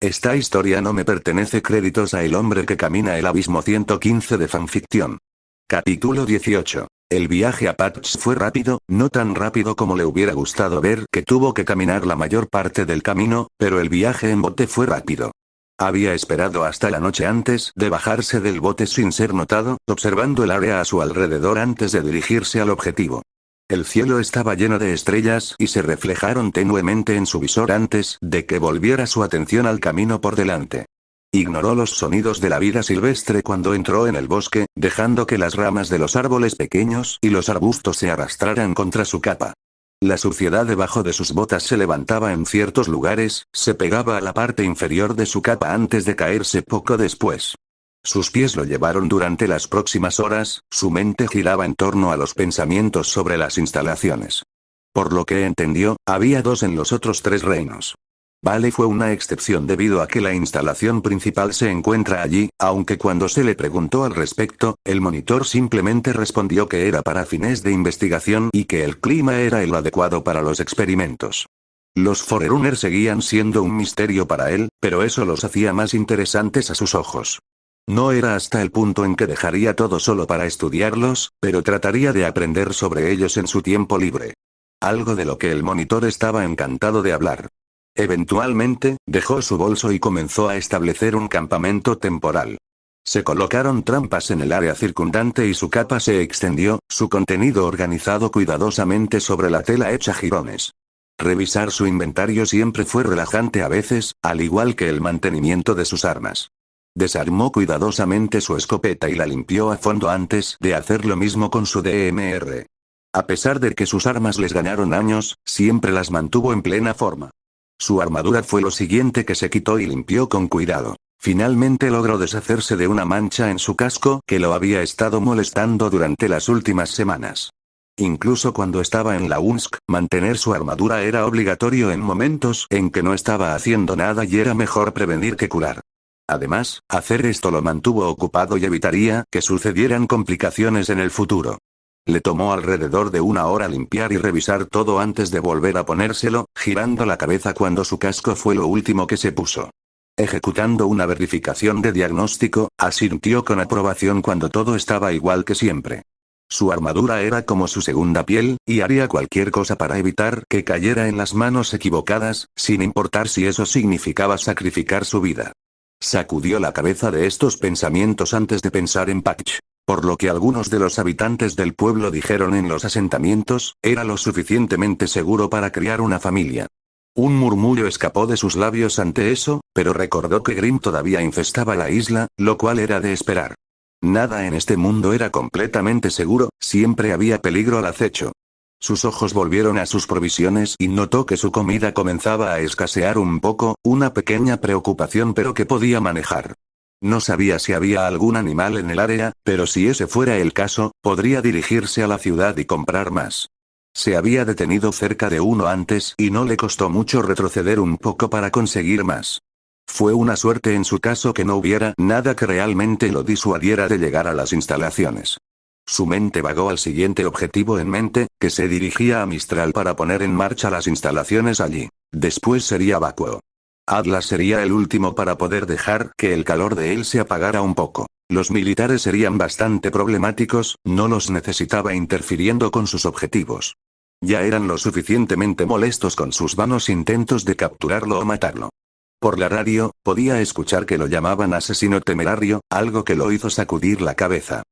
Esta historia no me pertenece. Créditos a El hombre que camina el abismo 115 de fanfiction. Capítulo 18. El viaje a Patch fue rápido, no tan rápido como le hubiera gustado ver, que tuvo que caminar la mayor parte del camino, pero el viaje en bote fue rápido. Había esperado hasta la noche antes de bajarse del bote sin ser notado, observando el área a su alrededor antes de dirigirse al objetivo. El cielo estaba lleno de estrellas y se reflejaron tenuemente en su visor antes de que volviera su atención al camino por delante. Ignoró los sonidos de la vida silvestre cuando entró en el bosque, dejando que las ramas de los árboles pequeños y los arbustos se arrastraran contra su capa. La suciedad debajo de sus botas se levantaba en ciertos lugares, se pegaba a la parte inferior de su capa antes de caerse poco después. Sus pies lo llevaron durante las próximas horas, su mente giraba en torno a los pensamientos sobre las instalaciones. Por lo que entendió, había dos en los otros tres reinos. Vale fue una excepción debido a que la instalación principal se encuentra allí, aunque cuando se le preguntó al respecto, el monitor simplemente respondió que era para fines de investigación y que el clima era el adecuado para los experimentos. Los Forerunners seguían siendo un misterio para él, pero eso los hacía más interesantes a sus ojos. No era hasta el punto en que dejaría todo solo para estudiarlos, pero trataría de aprender sobre ellos en su tiempo libre. Algo de lo que el monitor estaba encantado de hablar. Eventualmente, dejó su bolso y comenzó a establecer un campamento temporal. Se colocaron trampas en el área circundante y su capa se extendió, su contenido organizado cuidadosamente sobre la tela hecha jirones. Revisar su inventario siempre fue relajante a veces, al igual que el mantenimiento de sus armas. Desarmó cuidadosamente su escopeta y la limpió a fondo antes de hacer lo mismo con su DMR. A pesar de que sus armas les ganaron años, siempre las mantuvo en plena forma. Su armadura fue lo siguiente que se quitó y limpió con cuidado. Finalmente logró deshacerse de una mancha en su casco que lo había estado molestando durante las últimas semanas. Incluso cuando estaba en la UNSC, mantener su armadura era obligatorio en momentos en que no estaba haciendo nada y era mejor prevenir que curar. Además, hacer esto lo mantuvo ocupado y evitaría que sucedieran complicaciones en el futuro. Le tomó alrededor de una hora limpiar y revisar todo antes de volver a ponérselo, girando la cabeza cuando su casco fue lo último que se puso. Ejecutando una verificación de diagnóstico, asintió con aprobación cuando todo estaba igual que siempre. Su armadura era como su segunda piel, y haría cualquier cosa para evitar que cayera en las manos equivocadas, sin importar si eso significaba sacrificar su vida. Sacudió la cabeza de estos pensamientos antes de pensar en Patch. Por lo que algunos de los habitantes del pueblo dijeron en los asentamientos, era lo suficientemente seguro para criar una familia. Un murmullo escapó de sus labios ante eso, pero recordó que Grimm todavía infestaba la isla, lo cual era de esperar. Nada en este mundo era completamente seguro, siempre había peligro al acecho. Sus ojos volvieron a sus provisiones y notó que su comida comenzaba a escasear un poco, una pequeña preocupación pero que podía manejar. No sabía si había algún animal en el área, pero si ese fuera el caso, podría dirigirse a la ciudad y comprar más. Se había detenido cerca de uno antes y no le costó mucho retroceder un poco para conseguir más. Fue una suerte en su caso que no hubiera nada que realmente lo disuadiera de llegar a las instalaciones. Su mente vagó al siguiente objetivo en mente, que se dirigía a Mistral para poner en marcha las instalaciones allí. Después sería Vacuo. Atlas sería el último para poder dejar que el calor de él se apagara un poco. Los militares serían bastante problemáticos, no los necesitaba interfiriendo con sus objetivos. Ya eran lo suficientemente molestos con sus vanos intentos de capturarlo o matarlo. Por la radio, podía escuchar que lo llamaban asesino temerario, algo que lo hizo sacudir la cabeza.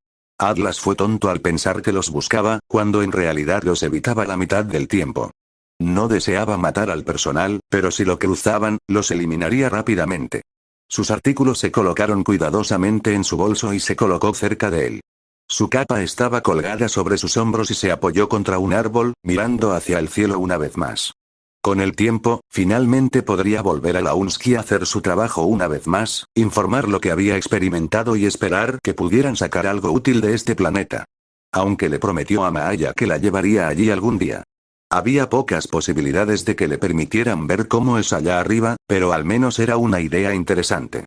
Atlas fue tonto al pensar que los buscaba, cuando en realidad los evitaba la mitad del tiempo. No deseaba matar al personal, pero si lo cruzaban, los eliminaría rápidamente. Sus artículos se colocaron cuidadosamente en su bolso y se colocó cerca de él. Su capa estaba colgada sobre sus hombros y se apoyó contra un árbol, mirando hacia el cielo una vez más. Con el tiempo, finalmente podría volver a la UNSC y hacer su trabajo una vez más, informar lo que había experimentado y esperar que pudieran sacar algo útil de este planeta. Aunque le prometió a Maaya que la llevaría allí algún día. Había pocas posibilidades de que le permitieran ver cómo es allá arriba, pero al menos era una idea interesante.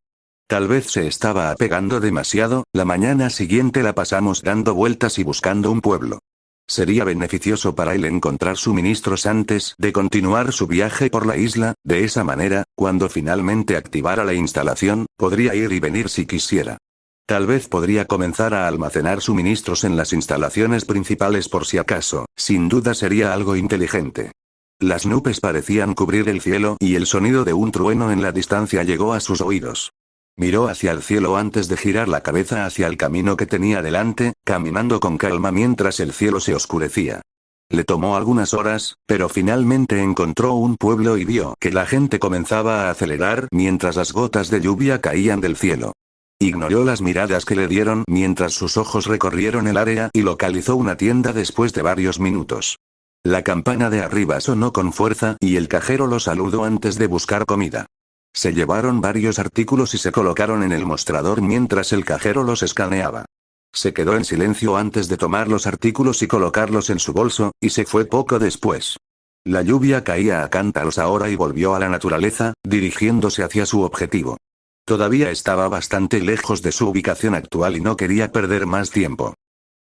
Tal vez se estaba apegando demasiado. La mañana siguiente la pasamos dando vueltas y buscando un pueblo. Sería beneficioso para él encontrar suministros antes de continuar su viaje por la isla, de esa manera, cuando finalmente activara la instalación, podría ir y venir si quisiera. Tal vez podría comenzar a almacenar suministros en las instalaciones principales por si acaso, sin duda sería algo inteligente. Las nubes parecían cubrir el cielo y el sonido de un trueno en la distancia llegó a sus oídos. Miró hacia el cielo antes de girar la cabeza hacia el camino que tenía delante, caminando con calma mientras el cielo se oscurecía. Le tomó algunas horas, pero finalmente encontró un pueblo y vio que la gente comenzaba a acelerar mientras las gotas de lluvia caían del cielo. Ignoró las miradas que le dieron mientras sus ojos recorrieron el área y localizó una tienda después de varios minutos. La campana de arriba sonó con fuerza y el cajero lo saludó antes de buscar comida. Se llevaron varios artículos y se colocaron en el mostrador mientras el cajero los escaneaba. Se quedó en silencio antes de tomar los artículos y colocarlos en su bolso, y se fue poco después. La lluvia caía a cántaros ahora y volvió a la naturaleza, dirigiéndose hacia su objetivo. Todavía estaba bastante lejos de su ubicación actual y no quería perder más tiempo.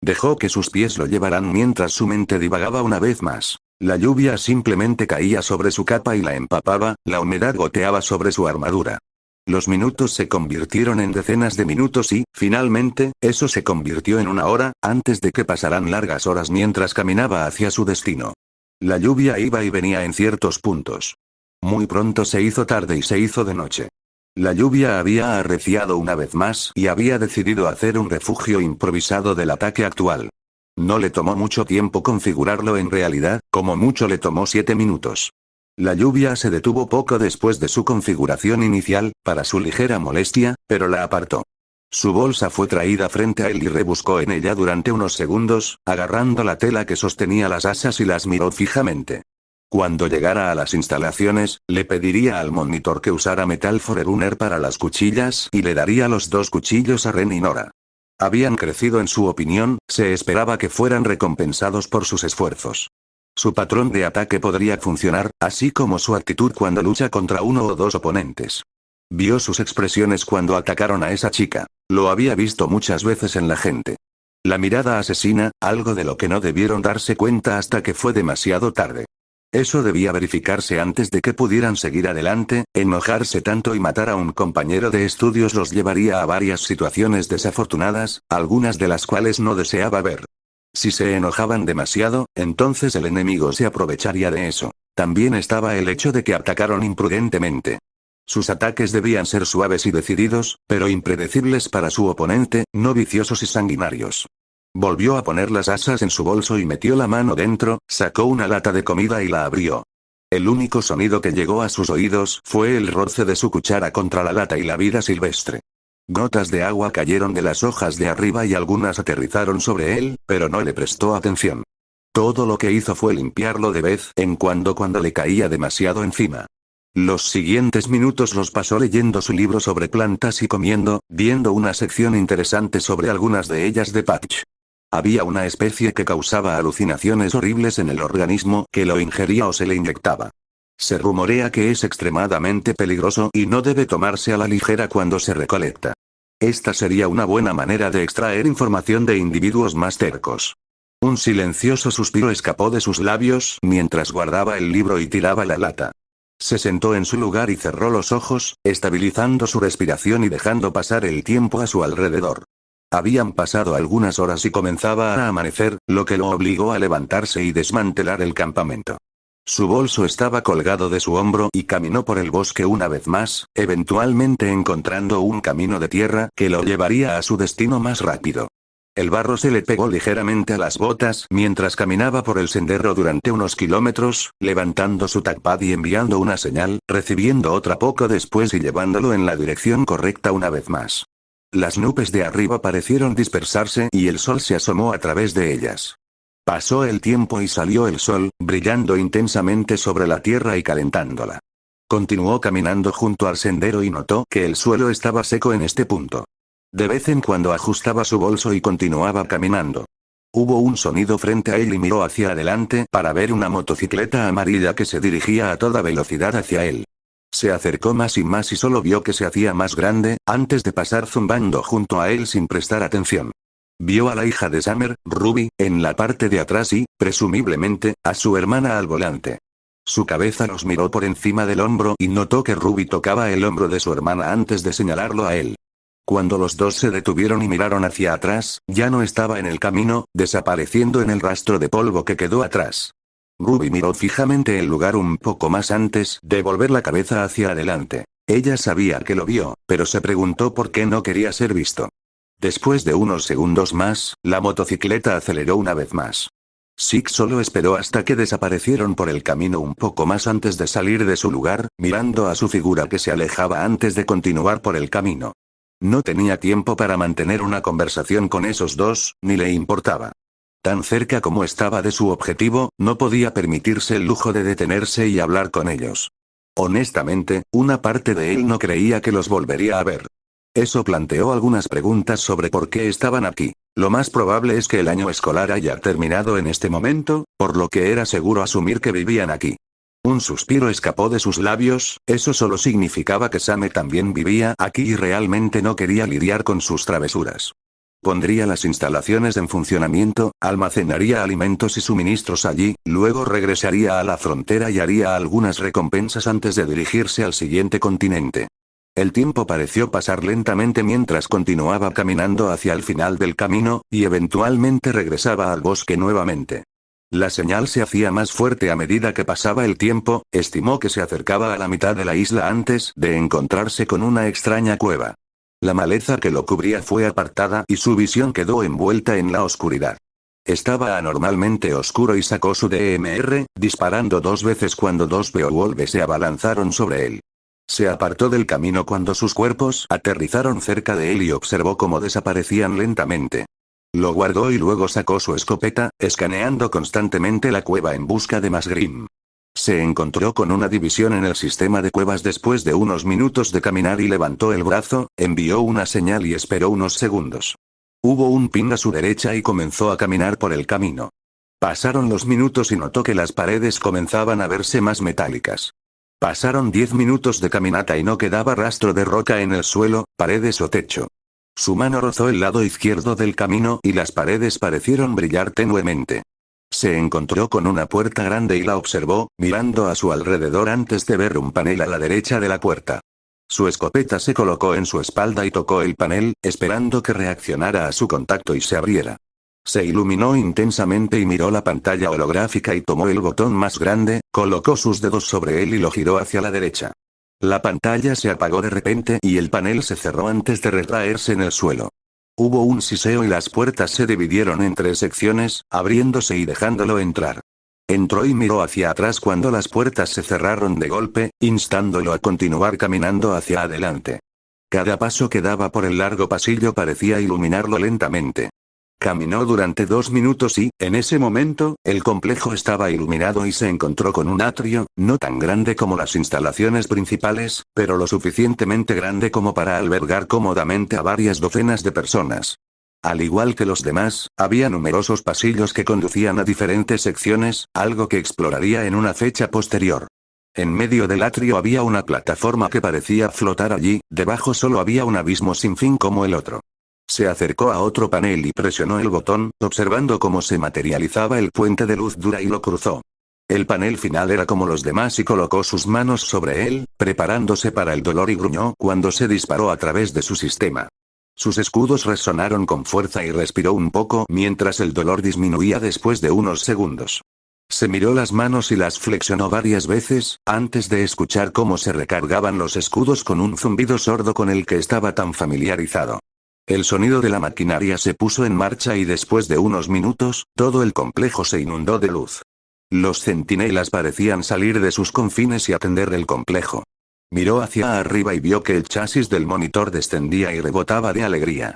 Dejó que sus pies lo llevaran mientras su mente divagaba una vez más. La lluvia simplemente caía sobre su capa y la empapaba, la humedad goteaba sobre su armadura. Los minutos se convirtieron en decenas de minutos y, finalmente, eso se convirtió en una hora, antes de que pasaran largas horas mientras caminaba hacia su destino. La lluvia iba y venía en ciertos puntos. Muy pronto se hizo tarde y se hizo de noche. La lluvia había arreciado una vez más y había decidido hacer un refugio improvisado del ataque actual. No le tomó mucho tiempo configurarlo en realidad, como mucho le tomó 7 minutos. La lluvia se detuvo poco después de su configuración inicial, para su ligera molestia, pero la apartó. Su bolsa fue traída frente a él y rebuscó en ella durante unos segundos, agarrando la tela que sostenía las asas y las miró fijamente. Cuando llegara a las instalaciones, le pediría al monitor que usara Metal Forerunner para las cuchillas y le daría los 2 cuchillos a Ren y Nora. Habían crecido en su opinión, se esperaba que fueran recompensados por sus esfuerzos. Su patrón de ataque podría funcionar, así como su actitud cuando lucha contra 1 o 2 oponentes. Vio sus expresiones cuando atacaron a esa chica. Lo había visto muchas veces en la gente. La mirada asesina, algo de lo que no debieron darse cuenta hasta que fue demasiado tarde. Eso debía verificarse antes de que pudieran seguir adelante. Enojarse tanto y matar a un compañero de estudios los llevaría a varias situaciones desafortunadas, algunas de las cuales no deseaba ver. Si se enojaban demasiado, entonces el enemigo se aprovecharía de eso. También estaba el hecho de que atacaron imprudentemente. Sus ataques debían ser suaves y decididos, pero impredecibles para su oponente, no viciosos y sanguinarios. Volvió a poner las asas en su bolso y metió la mano dentro, sacó una lata de comida y la abrió. El único sonido que llegó a sus oídos fue el roce de su cuchara contra la lata y la vida silvestre. Gotas de agua cayeron de las hojas de arriba y algunas aterrizaron sobre él, pero no le prestó atención. Todo lo que hizo fue limpiarlo de vez en cuando le caía demasiado encima. Los siguientes minutos los pasó leyendo su libro sobre plantas y comiendo, viendo una sección interesante sobre algunas de ellas de Patch. Había una especie que causaba alucinaciones horribles en el organismo que lo ingería o se le inyectaba. Se rumorea que es extremadamente peligroso y no debe tomarse a la ligera cuando se recolecta. Esta sería una buena manera de extraer información de individuos más tercos. Un silencioso suspiro escapó de sus labios mientras guardaba el libro y tiraba la lata. Se sentó en su lugar y cerró los ojos, estabilizando su respiración y dejando pasar el tiempo a su alrededor. Habían pasado algunas horas y comenzaba a amanecer, lo que lo obligó a levantarse y desmantelar el campamento. Su bolso estaba colgado de su hombro y caminó por el bosque una vez más, eventualmente encontrando un camino de tierra que lo llevaría a su destino más rápido. El barro se le pegó ligeramente a las botas mientras caminaba por el sendero durante unos kilómetros, levantando su touchpad y enviando una señal, recibiendo otra poco después y llevándolo en la dirección correcta una vez más. Las nubes de arriba parecieron dispersarse y el sol se asomó a través de ellas. Pasó el tiempo y salió el sol, brillando intensamente sobre la tierra y calentándola. Continuó caminando junto al sendero y notó que el suelo estaba seco en este punto. De vez en cuando ajustaba su bolso y continuaba caminando. Hubo un sonido frente a él y miró hacia adelante para ver una motocicleta amarilla que se dirigía a toda velocidad hacia él. Se acercó más y más y solo vio que se hacía más grande, antes de pasar zumbando junto a él sin prestar atención. Vio a la hija de Summer, Ruby, en la parte de atrás y, presumiblemente, a su hermana al volante. Su cabeza los miró por encima del hombro y notó que Ruby tocaba el hombro de su hermana antes de señalarlo a él. Cuando los dos se detuvieron y miraron hacia atrás, ya no estaba en el camino, desapareciendo en el rastro de polvo que quedó atrás. Ruby miró fijamente el lugar un poco más antes de volver la cabeza hacia adelante. Ella sabía que lo vio, pero se preguntó por qué no quería ser visto. Después de unos segundos más, la motocicleta aceleró una vez más. Six solo esperó hasta que desaparecieron por el camino un poco más antes de salir de su lugar, mirando a su figura que se alejaba antes de continuar por el camino. No tenía tiempo para mantener una conversación con esos dos, ni le importaba. Tan cerca como estaba de su objetivo, no podía permitirse el lujo de detenerse y hablar con ellos. Honestamente, una parte de él no creía que los volvería a ver. Eso planteó algunas preguntas sobre por qué estaban aquí. Lo más probable es que el año escolar haya terminado en este momento, por lo que era seguro asumir que vivían aquí. Un suspiro escapó de sus labios, eso solo significaba que Same también vivía aquí y realmente no quería lidiar con sus travesuras. Pondría las instalaciones en funcionamiento, almacenaría alimentos y suministros allí, luego regresaría a la frontera y haría algunas recompensas antes de dirigirse al siguiente continente. El tiempo pareció pasar lentamente mientras continuaba caminando hacia el final del camino, y eventualmente regresaba al bosque nuevamente. La señal se hacía más fuerte a medida que pasaba el tiempo, estimó que se acercaba a la mitad de la isla antes de encontrarse con una extraña cueva. La maleza que lo cubría fue apartada y su visión quedó envuelta en la oscuridad. Estaba anormalmente oscuro y sacó su DMR, disparando 2 veces cuando 2 Beowulfes se abalanzaron sobre él. Se apartó del camino cuando sus cuerpos aterrizaron cerca de él y observó cómo desaparecían lentamente. Lo guardó y luego sacó su escopeta, escaneando constantemente la cueva en busca de más Grim. Se encontró con una división en el sistema de cuevas después de unos minutos de caminar y levantó el brazo, envió una señal y esperó unos segundos. Hubo un ping a su derecha y comenzó a caminar por el camino. Pasaron los minutos y notó que las paredes comenzaban a verse más metálicas. Pasaron 10 minutos de caminata y no quedaba rastro de roca en el suelo, paredes o techo. Su mano rozó el lado izquierdo del camino y las paredes parecieron brillar tenuemente. Se encontró con una puerta grande y la observó, mirando a su alrededor antes de ver un panel a la derecha de la puerta. Su escopeta se colocó en su espalda y tocó el panel, esperando que reaccionara a su contacto y se abriera. Se iluminó intensamente y miró la pantalla holográfica y tomó el botón más grande, colocó sus dedos sobre él y lo giró hacia la derecha. La pantalla se apagó de repente y el panel se cerró antes de retraerse en el suelo. Hubo un siseo y las puertas se dividieron en 3 secciones, abriéndose y dejándolo entrar. Entró y miró hacia atrás cuando las puertas se cerraron de golpe, instándolo a continuar caminando hacia adelante. Cada paso que daba por el largo pasillo parecía iluminarlo lentamente. Caminó durante 2 minutos y, en ese momento, el complejo estaba iluminado y se encontró con un atrio, no tan grande como las instalaciones principales, pero lo suficientemente grande como para albergar cómodamente a varias docenas de personas. Al igual que los demás, había numerosos pasillos que conducían a diferentes secciones, algo que exploraría en una fecha posterior. En medio del atrio había una plataforma que parecía flotar allí, debajo solo había un abismo sin fin como el otro. Se acercó a otro panel y presionó el botón, observando cómo se materializaba el puente de luz dura y lo cruzó. El panel final era como los demás y colocó sus manos sobre él, preparándose para el dolor y gruñó cuando se disparó a través de su sistema. Sus escudos resonaron con fuerza y respiró un poco mientras el dolor disminuía después de unos segundos. Se miró las manos y las flexionó varias veces, antes de escuchar cómo se recargaban los escudos con un zumbido sordo con el que estaba tan familiarizado. El sonido de la maquinaria se puso en marcha y después de unos minutos, todo el complejo se inundó de luz. Los centinelas parecían salir de sus confines y atender el complejo. Miró hacia arriba y vio que el chasis del monitor descendía y rebotaba de alegría.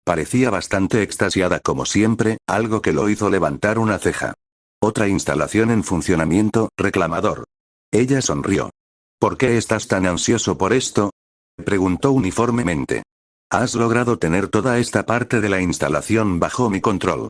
Parecía bastante extasiada como siempre, algo que lo hizo levantar una ceja. Otra instalación en funcionamiento, reclamador. Ella sonrió. ¿Por qué estás tan ansioso por esto?, preguntó uniformemente. Has logrado tener toda esta parte de la instalación bajo mi control.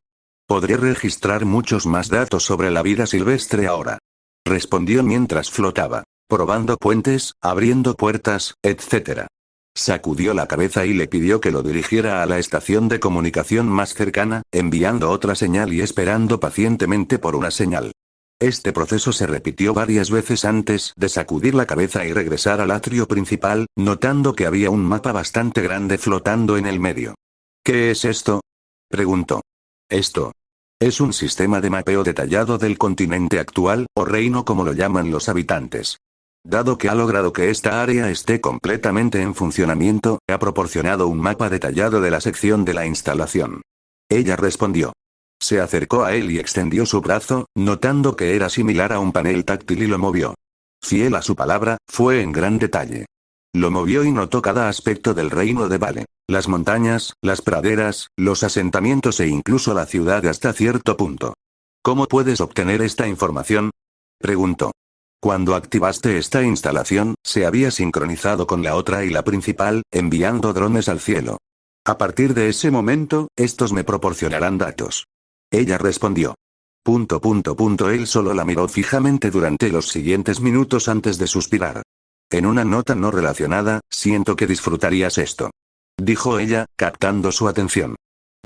Podré registrar muchos más datos sobre la vida silvestre ahora. Respondió mientras flotaba, probando puentes, abriendo puertas, etc. Sacudió la cabeza y le pidió que lo dirigiera a la estación de comunicación más cercana, enviando otra señal y esperando pacientemente por una señal. Este proceso se repitió varias veces antes de sacudir la cabeza y regresar al atrio principal, notando que había un mapa bastante grande flotando en el medio. ¿Qué es esto?, preguntó. Esto es un sistema de mapeo detallado del continente actual, o reino como lo llaman los habitantes. Dado que ha logrado que esta área esté completamente en funcionamiento, ha proporcionado un mapa detallado de la sección de la instalación. Ella respondió. Se acercó a él y extendió su brazo, notando que era similar a un panel táctil y lo movió. Fiel a su palabra, fue en gran detalle. Lo movió y notó cada aspecto del reino de Vale. Las montañas, las praderas, los asentamientos e incluso la ciudad hasta cierto punto. ¿Cómo puedes obtener esta información?, preguntó. Cuando activaste esta instalación, se había sincronizado con la otra y la principal, enviando drones al cielo. A partir de ese momento, estos me proporcionarán datos. Ella respondió. Él solo la miró fijamente durante los siguientes minutos antes de suspirar. En una nota no relacionada, siento que disfrutarías esto, dijo ella, captando su atención.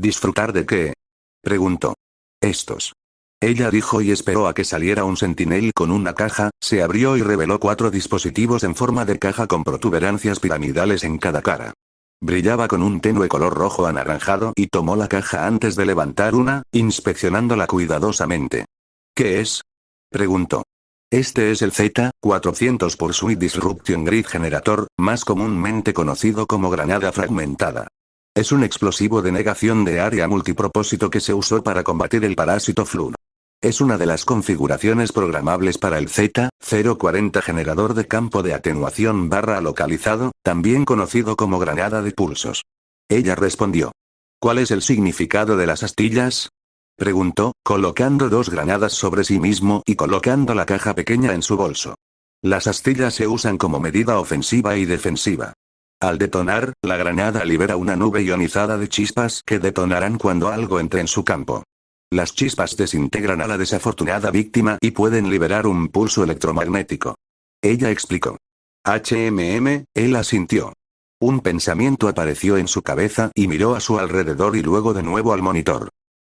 ¿Disfrutar de qué?, preguntó. Estos. Ella dijo y esperó a que saliera un sentinel con una caja, se abrió y reveló 4 dispositivos en forma de caja con protuberancias piramidales en cada cara. Brillaba con un tenue color rojo anaranjado y tomó la caja antes de levantar una, inspeccionándola cuidadosamente. ¿Qué es?, preguntó. Este es el Z-400 Pursuit Disruption Grid Generator, más comúnmente conocido como granada fragmentada. Es un explosivo de negación de área multipropósito que se usó para combatir el parásito Flur. Es una de las configuraciones programables para el Z-040 generador de campo de atenuación / localizado, también conocido como granada de pulsos. Ella respondió. ¿Cuál es el significado de las astillas?, preguntó, colocando 2 granadas sobre sí mismo y colocando la caja pequeña en su bolso. Las astillas se usan como medida ofensiva y defensiva. Al detonar, la granada libera una nube ionizada de chispas que detonarán cuando algo entre en su campo. Las chispas desintegran a la desafortunada víctima y pueden liberar un pulso electromagnético. Ella explicó. Él asintió. Un pensamiento apareció en su cabeza y miró a su alrededor y luego de nuevo al monitor.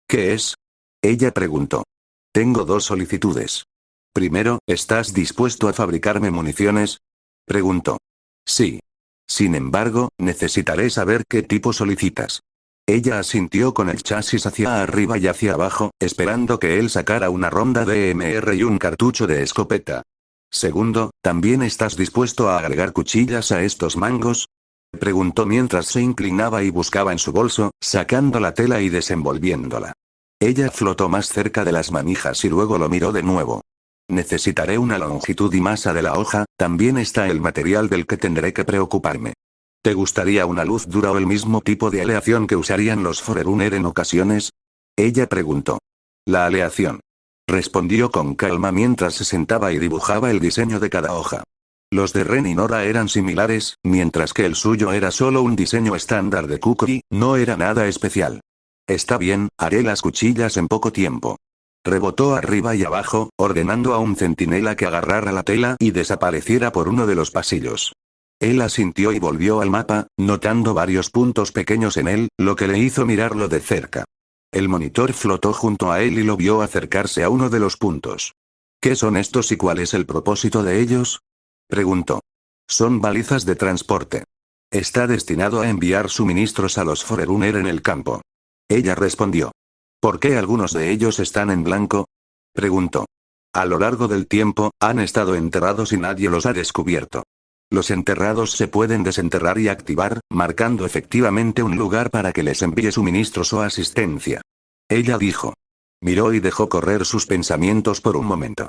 ¿Qué es?, ella preguntó. Tengo 2 solicitudes. Primero, ¿estás dispuesto a fabricarme municiones?, preguntó. Sí. Sin embargo, necesitaré saber qué tipo solicitas. Ella asintió con el chasis hacia arriba y hacia abajo, esperando que él sacara una ronda de MR y un cartucho de escopeta. Segundo, ¿también estás dispuesto a agregar cuchillas a estos mangos?, preguntó mientras se inclinaba y buscaba en su bolso, sacando la tela y desenvolviéndola. Ella flotó más cerca de las manijas y luego lo miró de nuevo. Necesitaré una longitud y masa de la hoja, también está el material del que tendré que preocuparme. ¿Te gustaría una luz dura o el mismo tipo de aleación que usarían los Forerunner en ocasiones?, ella preguntó. La aleación, respondió con calma mientras se sentaba y dibujaba el diseño de cada hoja. Los de Ren y Nora eran similares, mientras que el suyo era solo un diseño estándar de Kukri, no era nada especial. Está bien, haré las cuchillas en poco tiempo. Rebotó arriba y abajo, ordenando a un centinela que agarrara la tela y desapareciera por uno de los pasillos. Él asintió y volvió al mapa, notando varios puntos pequeños en él, lo que le hizo mirarlo de cerca. El monitor flotó junto a él y lo vio acercarse a uno de los puntos. ¿Qué son estos y cuál es el propósito de ellos?, preguntó. Son balizas de transporte. Está destinado a enviar suministros a los Forerunner en el campo. Ella respondió. ¿Por qué algunos de ellos están en blanco?, preguntó. A lo largo del tiempo, han estado enterrados y nadie los ha descubierto. Los enterrados se pueden desenterrar y activar, marcando efectivamente un lugar para que les envíe suministros o asistencia. Ella dijo. Miró y dejó correr sus pensamientos por un momento.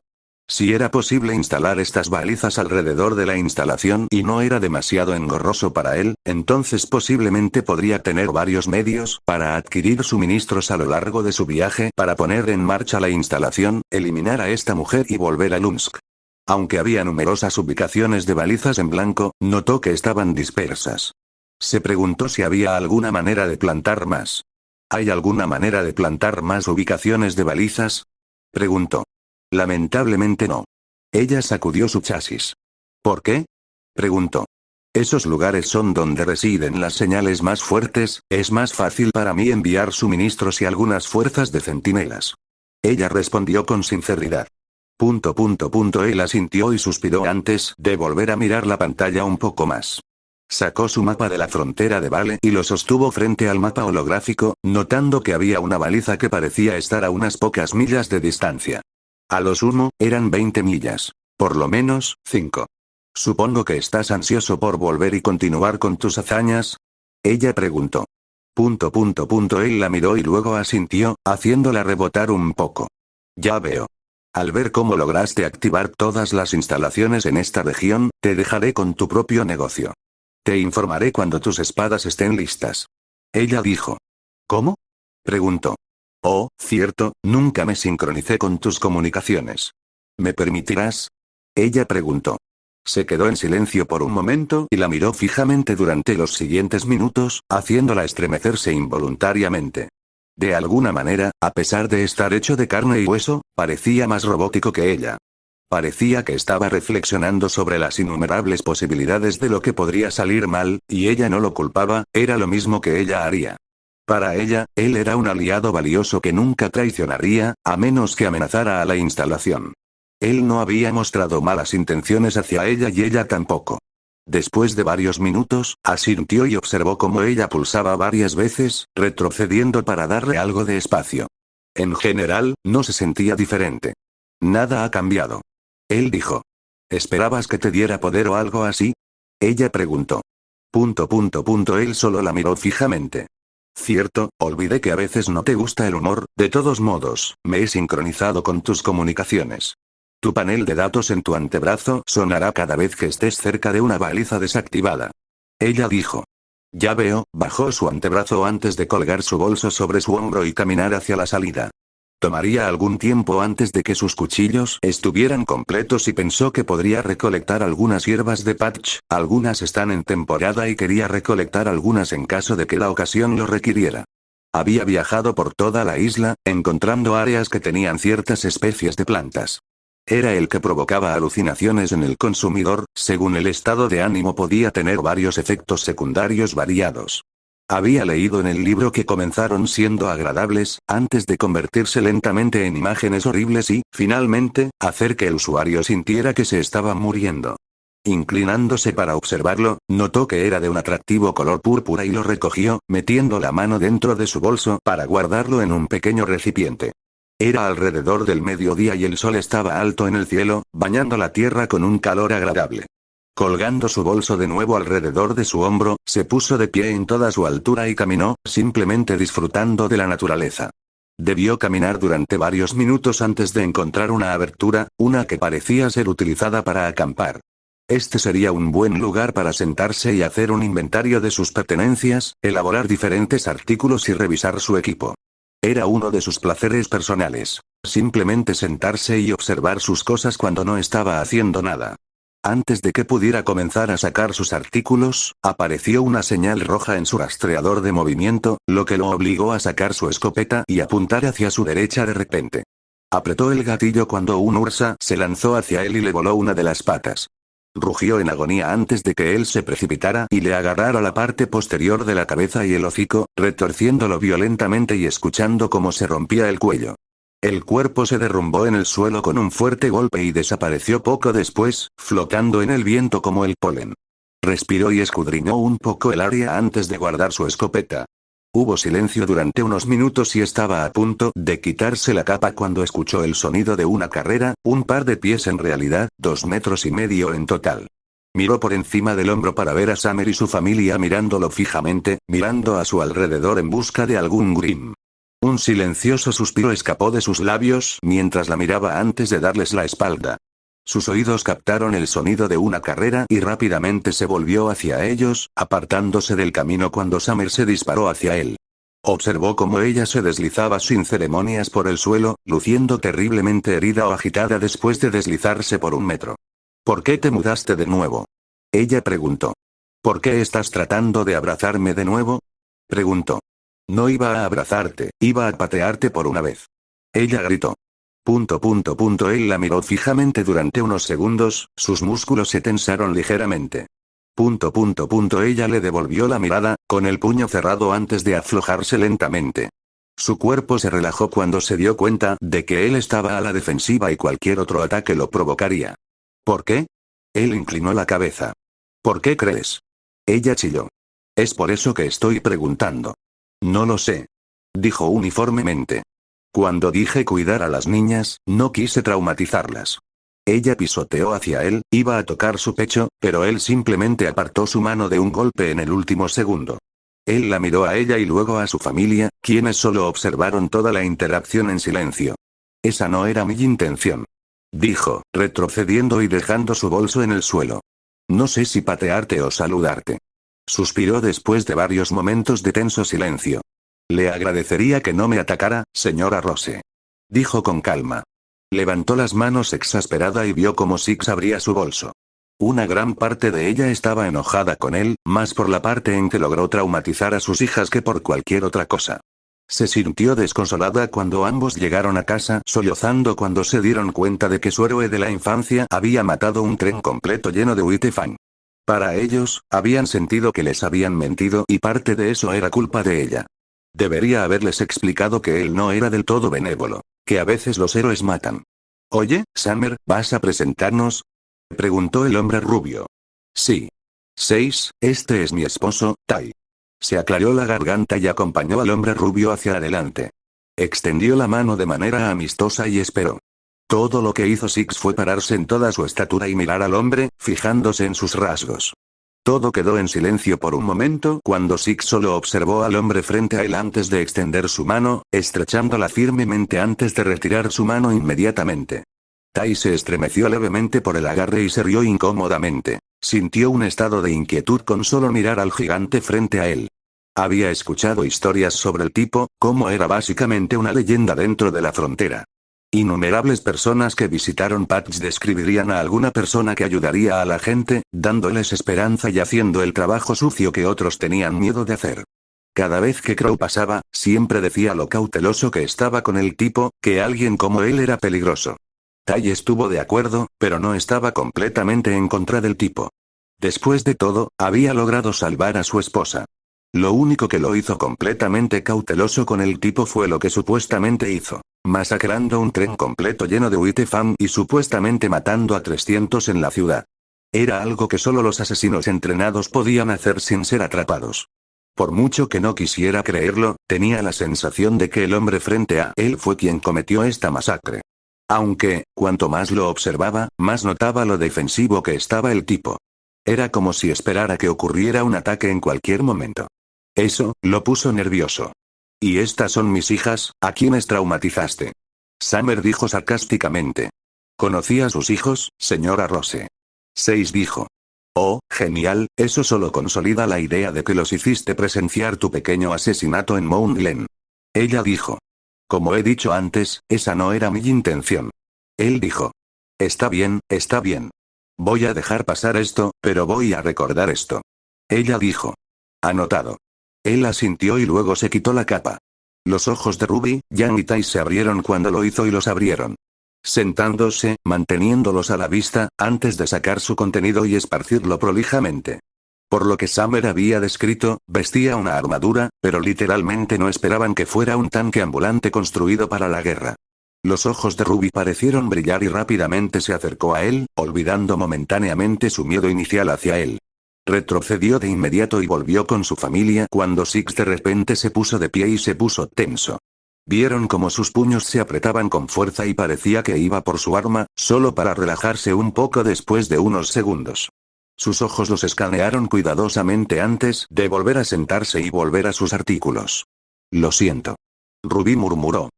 Si era posible instalar estas balizas alrededor de la instalación y no era demasiado engorroso para él, entonces posiblemente podría tener varios medios para adquirir suministros a lo largo de su viaje para poner en marcha la instalación, eliminar a esta mujer y volver a Lumsk. Aunque había numerosas ubicaciones de balizas en blanco, notó que estaban dispersas. Se preguntó si había alguna manera de plantar más. ¿Hay alguna manera de plantar más ubicaciones de balizas?, preguntó. Lamentablemente no. Ella sacudió su chasis. ¿Por qué?, preguntó. Esos lugares son donde residen las señales más fuertes, es más fácil para mí enviar suministros y algunas fuerzas de centinelas. Ella respondió con sinceridad. Él asintió y suspiró antes de volver a mirar la pantalla un poco más. Sacó su mapa de la frontera de Vale y lo sostuvo frente al mapa holográfico, notando que había una baliza que parecía estar a unas pocas millas de distancia. A lo sumo, eran 20 millas. Por lo menos, 5. Supongo que estás ansioso por volver y continuar con tus hazañas. Ella preguntó. Él la miró y luego asintió, haciéndola rebotar un poco. Ya veo. Al ver cómo lograste activar todas las instalaciones en esta región, te dejaré con tu propio negocio. Te informaré cuando tus espadas estén listas. Ella dijo. ¿Cómo? Preguntó. Oh, cierto, nunca me sincronicé con tus comunicaciones. ¿Me permitirás? Ella preguntó. Se quedó en silencio por un momento y la miró fijamente durante los siguientes minutos, haciéndola estremecerse involuntariamente. De alguna manera, a pesar de estar hecho de carne y hueso, parecía más robótico que ella. Parecía que estaba reflexionando sobre las innumerables posibilidades de lo que podría salir mal, y ella no lo culpaba, era lo mismo que ella haría. Para ella, él era un aliado valioso que nunca traicionaría, a menos que amenazara a la instalación. Él no había mostrado malas intenciones hacia ella y ella tampoco. Después de varios minutos, asintió y observó cómo ella pulsaba varias veces, retrocediendo para darle algo de espacio. En general, no se sentía diferente. Nada ha cambiado. Él dijo. ¿Esperabas que te diera poder o algo así? Ella preguntó. Él solo la miró fijamente. Cierto, olvidé que a veces no te gusta el humor, de todos modos, me he sincronizado con tus comunicaciones. Tu panel de datos en tu antebrazo sonará cada vez que estés cerca de una baliza desactivada. Ella dijo. Ya veo, bajó su antebrazo antes de colgar su bolso sobre su hombro y caminar hacia la salida. Tomaría algún tiempo antes de que sus cuchillos estuvieran completos y pensó que podría recolectar algunas hierbas de patch, algunas están en temporada y quería recolectar algunas en caso de que la ocasión lo requiriera. Había viajado por toda la isla, encontrando áreas que tenían ciertas especies de plantas. Era el que provocaba alucinaciones en el consumidor, según el estado de ánimo podía tener varios efectos secundarios variados. Había leído en el libro que comenzaron siendo agradables, antes de convertirse lentamente en imágenes horribles y, finalmente, hacer que el usuario sintiera que se estaba muriendo. Inclinándose para observarlo, notó que era de un atractivo color púrpura y lo recogió, metiendo la mano dentro de su bolso para guardarlo en un pequeño recipiente. Era alrededor del mediodía y el sol estaba alto en el cielo, bañando la tierra con un calor agradable. Colgando su bolso de nuevo alrededor de su hombro, se puso de pie en toda su altura y caminó, simplemente disfrutando de la naturaleza. Debió caminar durante varios minutos antes de encontrar una abertura, una que parecía ser utilizada para acampar. Este sería un buen lugar para sentarse y hacer un inventario de sus pertenencias, elaborar diferentes artículos y revisar su equipo. Era uno de sus placeres personales. Simplemente sentarse y observar sus cosas cuando no estaba haciendo nada. Antes de que pudiera comenzar a sacar sus artículos, apareció una señal roja en su rastreador de movimiento, lo que lo obligó a sacar su escopeta y apuntar hacia su derecha de repente. Apretó el gatillo cuando un ursa se lanzó hacia él y le voló una de las patas. Rugió en agonía antes de que él se precipitara y le agarrara la parte posterior de la cabeza y el hocico, retorciéndolo violentamente y escuchando cómo se rompía el cuello. El cuerpo se derrumbó en el suelo con un fuerte golpe y desapareció poco después, flotando en el viento como el polen. Respiró y escudriñó un poco el área antes de guardar su escopeta. Hubo silencio durante unos minutos y estaba a punto de quitarse la capa cuando escuchó el sonido de una carrera, un par de pies en realidad, 2,5 metros en total. Miró por encima del hombro para ver a Summer y su familia mirándolo fijamente, mirando a su alrededor en busca de algún Grimm. Un silencioso suspiro escapó de sus labios mientras la miraba antes de darles la espalda. Sus oídos captaron el sonido de una carrera y rápidamente se volvió hacia ellos, apartándose del camino cuando Summer se disparó hacia él. Observó cómo ella se deslizaba sin ceremonias por el suelo, luciendo terriblemente herida o agitada después de deslizarse por 1 metro. ¿Por qué te mudaste de nuevo? Ella preguntó. ¿Por qué estás tratando de abrazarme de nuevo? Preguntó. No iba a abrazarte, iba a patearte por una vez. Ella gritó. Él la miró fijamente durante unos segundos, sus músculos se tensaron ligeramente. Ella le devolvió la mirada, con el puño cerrado antes de aflojarse lentamente. Su cuerpo se relajó cuando se dio cuenta de que él estaba a la defensiva y cualquier otro ataque lo provocaría. ¿Por qué? Él inclinó la cabeza. ¿Por qué crees? Ella chilló. Es por eso que estoy preguntando. No lo sé. Dijo uniformemente. Cuando dije cuidar a las niñas, no quise traumatizarlas. Ella pisoteó hacia él, iba a tocar su pecho, pero él simplemente apartó su mano de un golpe en el último segundo. Él la miró a ella y luego a su familia, quienes solo observaron toda la interacción en silencio. Esa no era mi intención. Dijo, retrocediendo y dejando su bolso en el suelo. No sé si patearte o saludarte. Suspiró después de varios momentos de tenso silencio. Le agradecería que no me atacara, señora Rose. Dijo con calma. Levantó las manos exasperada y vio cómo Six abría su bolso. Una gran parte de ella estaba enojada con él, más por la parte en que logró traumatizar a sus hijas que por cualquier otra cosa. Se sintió desconsolada cuando ambos llegaron a casa, sollozando cuando se dieron cuenta de que su héroe de la infancia había matado un tren completo lleno de Uitefang. Para ellos, habían sentido que les habían mentido y parte de eso era culpa de ella. Debería haberles explicado que él no era del todo benévolo, que a veces los héroes matan. Oye, Summer, ¿vas a presentarnos? Preguntó el hombre rubio. Sí. 6, este es mi esposo, Tai. Se aclaró la garganta y acompañó al hombre rubio hacia adelante. Extendió la mano de manera amistosa y esperó. Todo lo que hizo Six fue pararse en toda su estatura y mirar al hombre, fijándose en sus rasgos. Todo quedó en silencio por un momento cuando Six solo observó al hombre frente a él antes de extender su mano, estrechándola firmemente antes de retirar su mano inmediatamente. Tai se estremeció levemente por el agarre y se rió incómodamente. Sintió un estado de inquietud con solo mirar al gigante frente a él. Había escuchado historias sobre el tipo, como era básicamente una leyenda dentro de la frontera. Innumerables personas que visitaron Patch describirían a alguna persona que ayudaría a la gente, dándoles esperanza y haciendo el trabajo sucio que otros tenían miedo de hacer. Cada vez que Crow pasaba, siempre decía lo cauteloso que estaba con el tipo, que alguien como él era peligroso. Tai estuvo de acuerdo, pero no estaba completamente en contra del tipo. Después de todo, había logrado salvar a su esposa. Lo único que lo hizo completamente cauteloso con el tipo fue lo que supuestamente hizo, masacrando un tren completo lleno de Uitefang y supuestamente matando a 300 en la ciudad. Era algo que solo los asesinos entrenados podían hacer sin ser atrapados. Por mucho que no quisiera creerlo, tenía la sensación de que el hombre frente a él fue quien cometió esta masacre. Aunque, cuanto más lo observaba, más notaba lo defensivo que estaba el tipo. Era como si esperara que ocurriera un ataque en cualquier momento. Eso, lo puso nervioso. Y estas son mis hijas, ¿a quienes traumatizaste? Summer dijo sarcásticamente. ¿Conocí a sus hijos, señora Rose? 6 dijo. Oh, genial, eso solo consolida la idea de que los hiciste presenciar tu pequeño asesinato en Mount Glen. Ella dijo. Como he dicho antes, esa no era mi intención. Él dijo. Está bien, está bien. Voy a dejar pasar esto, pero voy a recordar esto. Ella dijo. Anotado. Él asintió y luego se quitó la capa. Los ojos de Ruby, Yang y Tai se abrieron cuando lo hizo y los abrieron. Sentándose, manteniéndolos a la vista, antes de sacar su contenido y esparcirlo prolijamente. Por lo que Summer había descrito, vestía una armadura, pero literalmente no esperaban que fuera un tanque ambulante construido para la guerra. Los ojos de Ruby parecieron brillar y rápidamente se acercó a él, olvidando momentáneamente su miedo inicial hacia él. Retrocedió de inmediato y volvió con su familia cuando Six de repente se puso de pie y se puso tenso. Vieron cómo sus puños se apretaban con fuerza y parecía que iba por su arma, solo para relajarse un poco después de unos segundos. Sus ojos los escanearon cuidadosamente antes de volver a sentarse y volver a sus artículos. Lo siento. Ruby murmuró.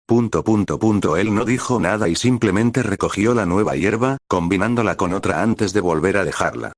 Él no dijo nada y simplemente recogió la nueva hierba, combinándola con otra antes de volver a dejarla.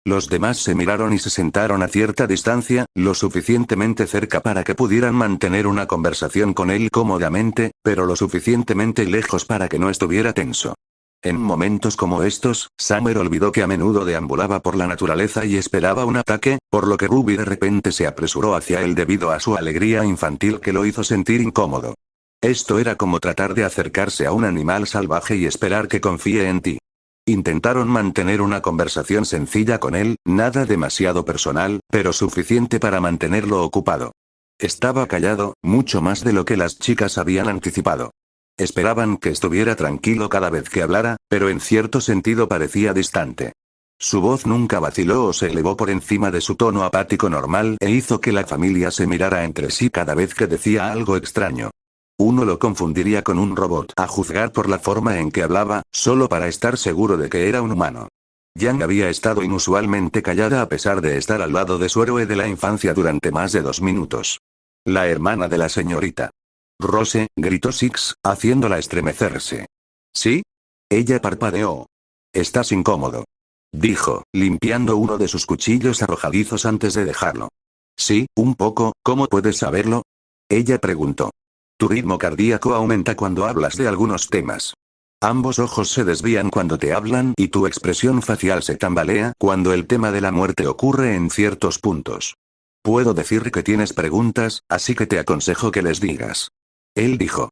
Los demás se miraron y se sentaron a cierta distancia, lo suficientemente cerca para que pudieran mantener una conversación con él cómodamente, pero lo suficientemente lejos para que no estuviera tenso. En momentos como estos, Summer olvidó que a menudo deambulaba por la naturaleza y esperaba un ataque, por lo que Ruby de repente se apresuró hacia él debido a su alegría infantil que lo hizo sentir incómodo. Esto era como tratar de acercarse a un animal salvaje y esperar que confíe en ti. Intentaron mantener una conversación sencilla con él, nada demasiado personal, pero suficiente para mantenerlo ocupado. Estaba callado, mucho más de lo que las chicas habían anticipado. Esperaban que estuviera tranquilo cada vez que hablara, pero en cierto sentido parecía distante. Su voz nunca vaciló o se elevó por encima de su tono apático normal e hizo que la familia se mirara entre sí cada vez que decía algo extraño. Uno lo confundiría con un robot, a juzgar por la forma en que hablaba, solo para estar seguro de que era un humano. Yang había estado inusualmente callada a pesar de estar al lado de su héroe de la infancia durante más de 2 minutos. La hermana de la señorita Rose, gritó Six, haciéndola estremecerse. ¿Sí? Ella parpadeó. Estás incómodo, dijo, limpiando uno de sus cuchillos arrojadizos antes de dejarlo. Sí, un poco, ¿cómo puedes saberlo? Ella preguntó. Tu ritmo cardíaco aumenta cuando hablas de algunos temas. Ambos ojos se desvían cuando te hablan y tu expresión facial se tambalea cuando el tema de la muerte ocurre en ciertos puntos. Puedo decir que tienes preguntas, así que te aconsejo que les digas. Él dijo.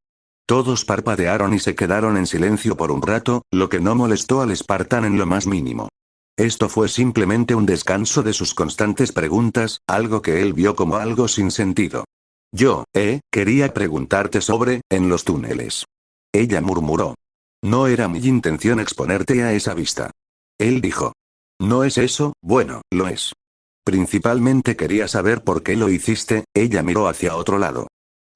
Todos parpadearon y se quedaron en silencio por un rato, lo que no molestó al Spartan en lo más mínimo. Esto fue simplemente un descanso de sus constantes preguntas, algo que él vio como algo sin sentido. Quería preguntarte sobre, en los túneles. Ella murmuró. No era mi intención exponerte a esa vista. Él dijo. ¿No es eso? Bueno, lo es. Principalmente quería saber por qué lo hiciste. Ella miró hacia otro lado.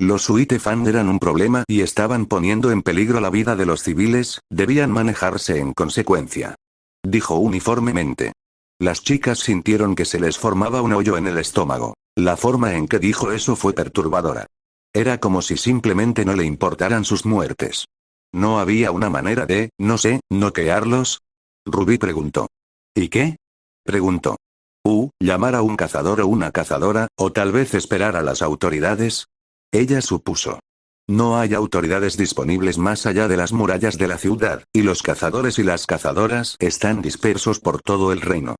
Los Uitefan eran un problema y estaban poniendo en peligro la vida de los civiles, debían manejarse en consecuencia. Dijo uniformemente. Las chicas sintieron que se les formaba un hoyo en el estómago. La forma en que dijo eso fue perturbadora. Era como si simplemente no le importaran sus muertes. ¿No había una manera de, noquearlos? Ruby preguntó. ¿Y qué? Preguntó. Llamar a un cazador o una cazadora, o tal vez esperar a las autoridades. Ella supuso. No hay autoridades disponibles más allá de las murallas de la ciudad, y los cazadores y las cazadoras están dispersos por todo el reino.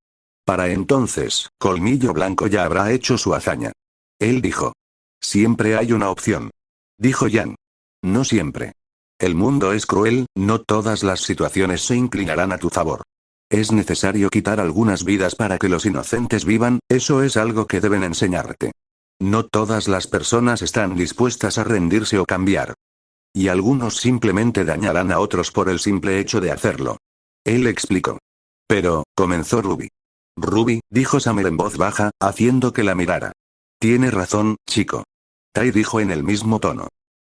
Para entonces, Colmillo Blanco ya habrá hecho su hazaña. Él dijo. Siempre hay una opción. Dijo Yang. No siempre. El mundo es cruel, no todas las situaciones se inclinarán a tu favor. Es necesario quitar algunas vidas para que los inocentes vivan, eso es algo que deben enseñarte. No todas las personas están dispuestas a rendirse o cambiar. Y algunos simplemente dañarán a otros por el simple hecho de hacerlo. Él explicó. Pero, comenzó Ruby. Ruby, dijo Summer en voz baja, haciendo que la mirara. Tiene razón, chico. Tai dijo en el mismo tono.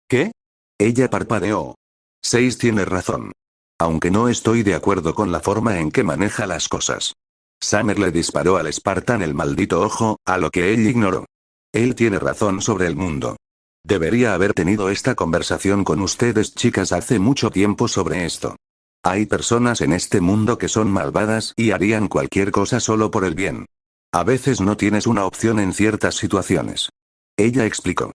¿Qué? Ella parpadeó. 6 tiene razón. Aunque no estoy de acuerdo con la forma en que maneja las cosas. Summer le disparó al Spartan el maldito ojo, a lo que él ignoró. Él tiene razón sobre el mundo. Debería haber tenido esta conversación con ustedes chicas hace mucho tiempo sobre esto. Hay personas en este mundo que son malvadas y harían cualquier cosa solo por el bien. A veces no tienes una opción en ciertas situaciones. Ella explicó.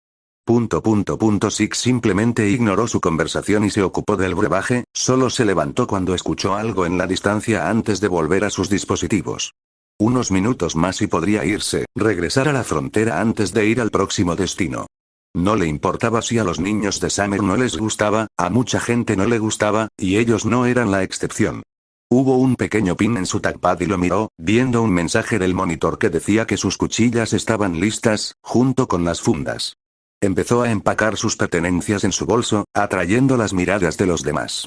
Six simplemente ignoró su conversación y se ocupó del brebaje, solo se levantó cuando escuchó algo en la distancia antes de volver a sus dispositivos. Unos minutos más y podría irse, regresar a la frontera antes de ir al próximo destino. No le importaba si a los niños de Summer no les gustaba, a mucha gente no le gustaba, y ellos no eran la excepción. Hubo un pequeño pin en su trackpad y lo miró, viendo un mensaje del monitor que decía que sus cuchillas estaban listas, junto con las fundas. Empezó a empacar sus pertenencias en su bolso, atrayendo las miradas de los demás.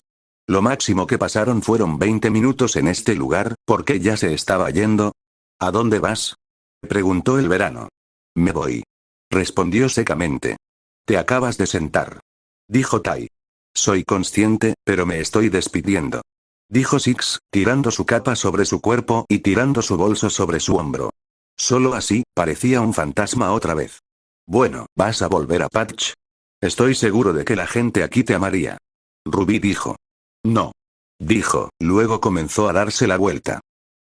Lo máximo que pasaron fueron 20 minutos en este lugar, porque ya se estaba yendo. ¿A dónde vas? Preguntó el verano. Me voy. Respondió secamente. Te acabas de sentar. Dijo Tai. Soy consciente, pero me estoy despidiendo. Dijo Six, tirando su capa sobre su cuerpo y tirando su bolso sobre su hombro. Solo así, parecía un fantasma otra vez. Bueno, ¿vas a volver a Patch? Estoy seguro de que la gente aquí te amaría. Ruby dijo. No. Dijo, luego comenzó a darse la vuelta.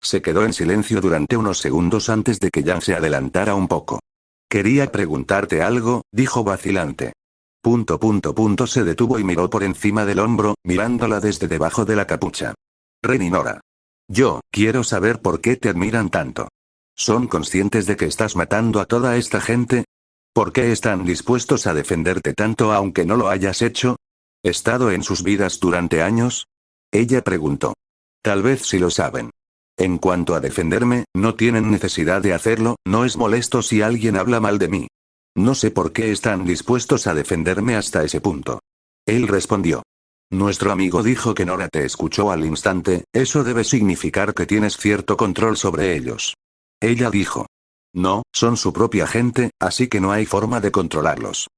Se quedó en silencio durante unos segundos antes de que Yang se adelantara un poco. Quería preguntarte algo, dijo vacilante. Se detuvo y miró por encima del hombro, mirándola desde debajo de la capucha. Ren y Nora. Yo, quiero saber por qué te admiran tanto. ¿Son conscientes de que estás matando a toda esta gente? ¿Por qué están dispuestos a defenderte tanto aunque no lo hayas hecho? ¿Estado en sus vidas durante años? Ella preguntó. Tal vez sí lo saben. En cuanto a defenderme, no tienen necesidad de hacerlo, no es molesto si alguien habla mal de mí. No sé por qué están dispuestos a defenderme hasta ese punto. Él respondió. Nuestro amigo dijo que Nora te escuchó al instante, eso debe significar que tienes cierto control sobre ellos. Ella dijo. No, son su propia gente, así que no hay forma de controlarlos.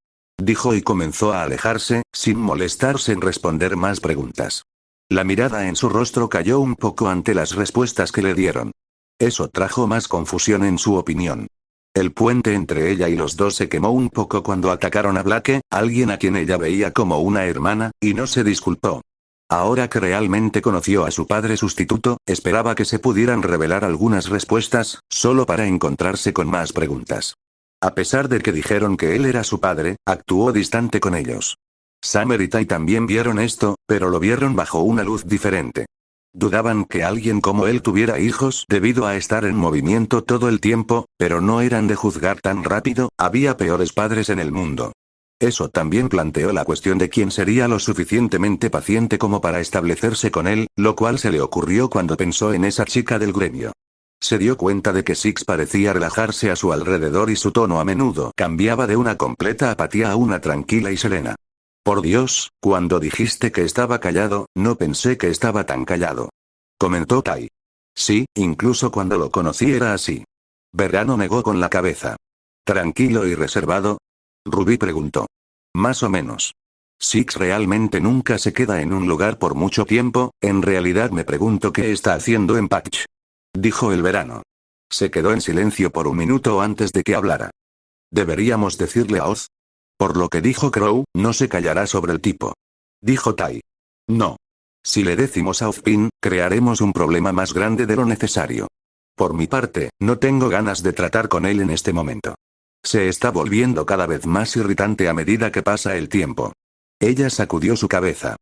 Dijo y comenzó a alejarse, sin molestarse en responder más preguntas. La mirada en su rostro cayó un poco ante las respuestas que le dieron. Eso trajo más confusión en su opinión. El puente entre ella y los dos se quemó un poco cuando atacaron a Blake, alguien a quien ella veía como una hermana, y no se disculpó. Ahora que realmente conoció a su padre sustituto, esperaba que se pudieran revelar algunas respuestas, solo para encontrarse con más preguntas. A pesar de que dijeron que él era su padre, actuó distante con ellos. Summer y Tai también vieron esto, pero lo vieron bajo una luz diferente. Dudaban que alguien como él tuviera hijos debido a estar en movimiento todo el tiempo, pero no eran de juzgar tan rápido, había peores padres en el mundo. Eso también planteó la cuestión de quién sería lo suficientemente paciente como para establecerse con él, lo cual se le ocurrió cuando pensó en esa chica del gremio. Se dio cuenta de que Six parecía relajarse a su alrededor y su tono a menudo cambiaba de una completa apatía a una tranquila y serena. Por Dios, cuando dijiste que estaba callado, no pensé que estaba tan callado. Comentó Tai. Sí, incluso cuando lo conocí era así. Verano negó con la cabeza. ¿Tranquilo y reservado? Ruby preguntó. Más o menos. Six realmente nunca se queda en un lugar por mucho tiempo, en realidad me pregunto qué está haciendo en Patch. Dijo el Verano. Se quedó en silencio por un minuto antes de que hablara. ¿Deberíamos decirle a Oz? Por lo que dijo Crow, no se callará sobre el tipo. Dijo Tai. No. Si le decimos a Ozpin, crearemos un problema más grande de lo necesario. Por mi parte, no tengo ganas de tratar con él en este momento. Se está volviendo cada vez más irritante a medida que pasa el tiempo. Ella sacudió su cabeza.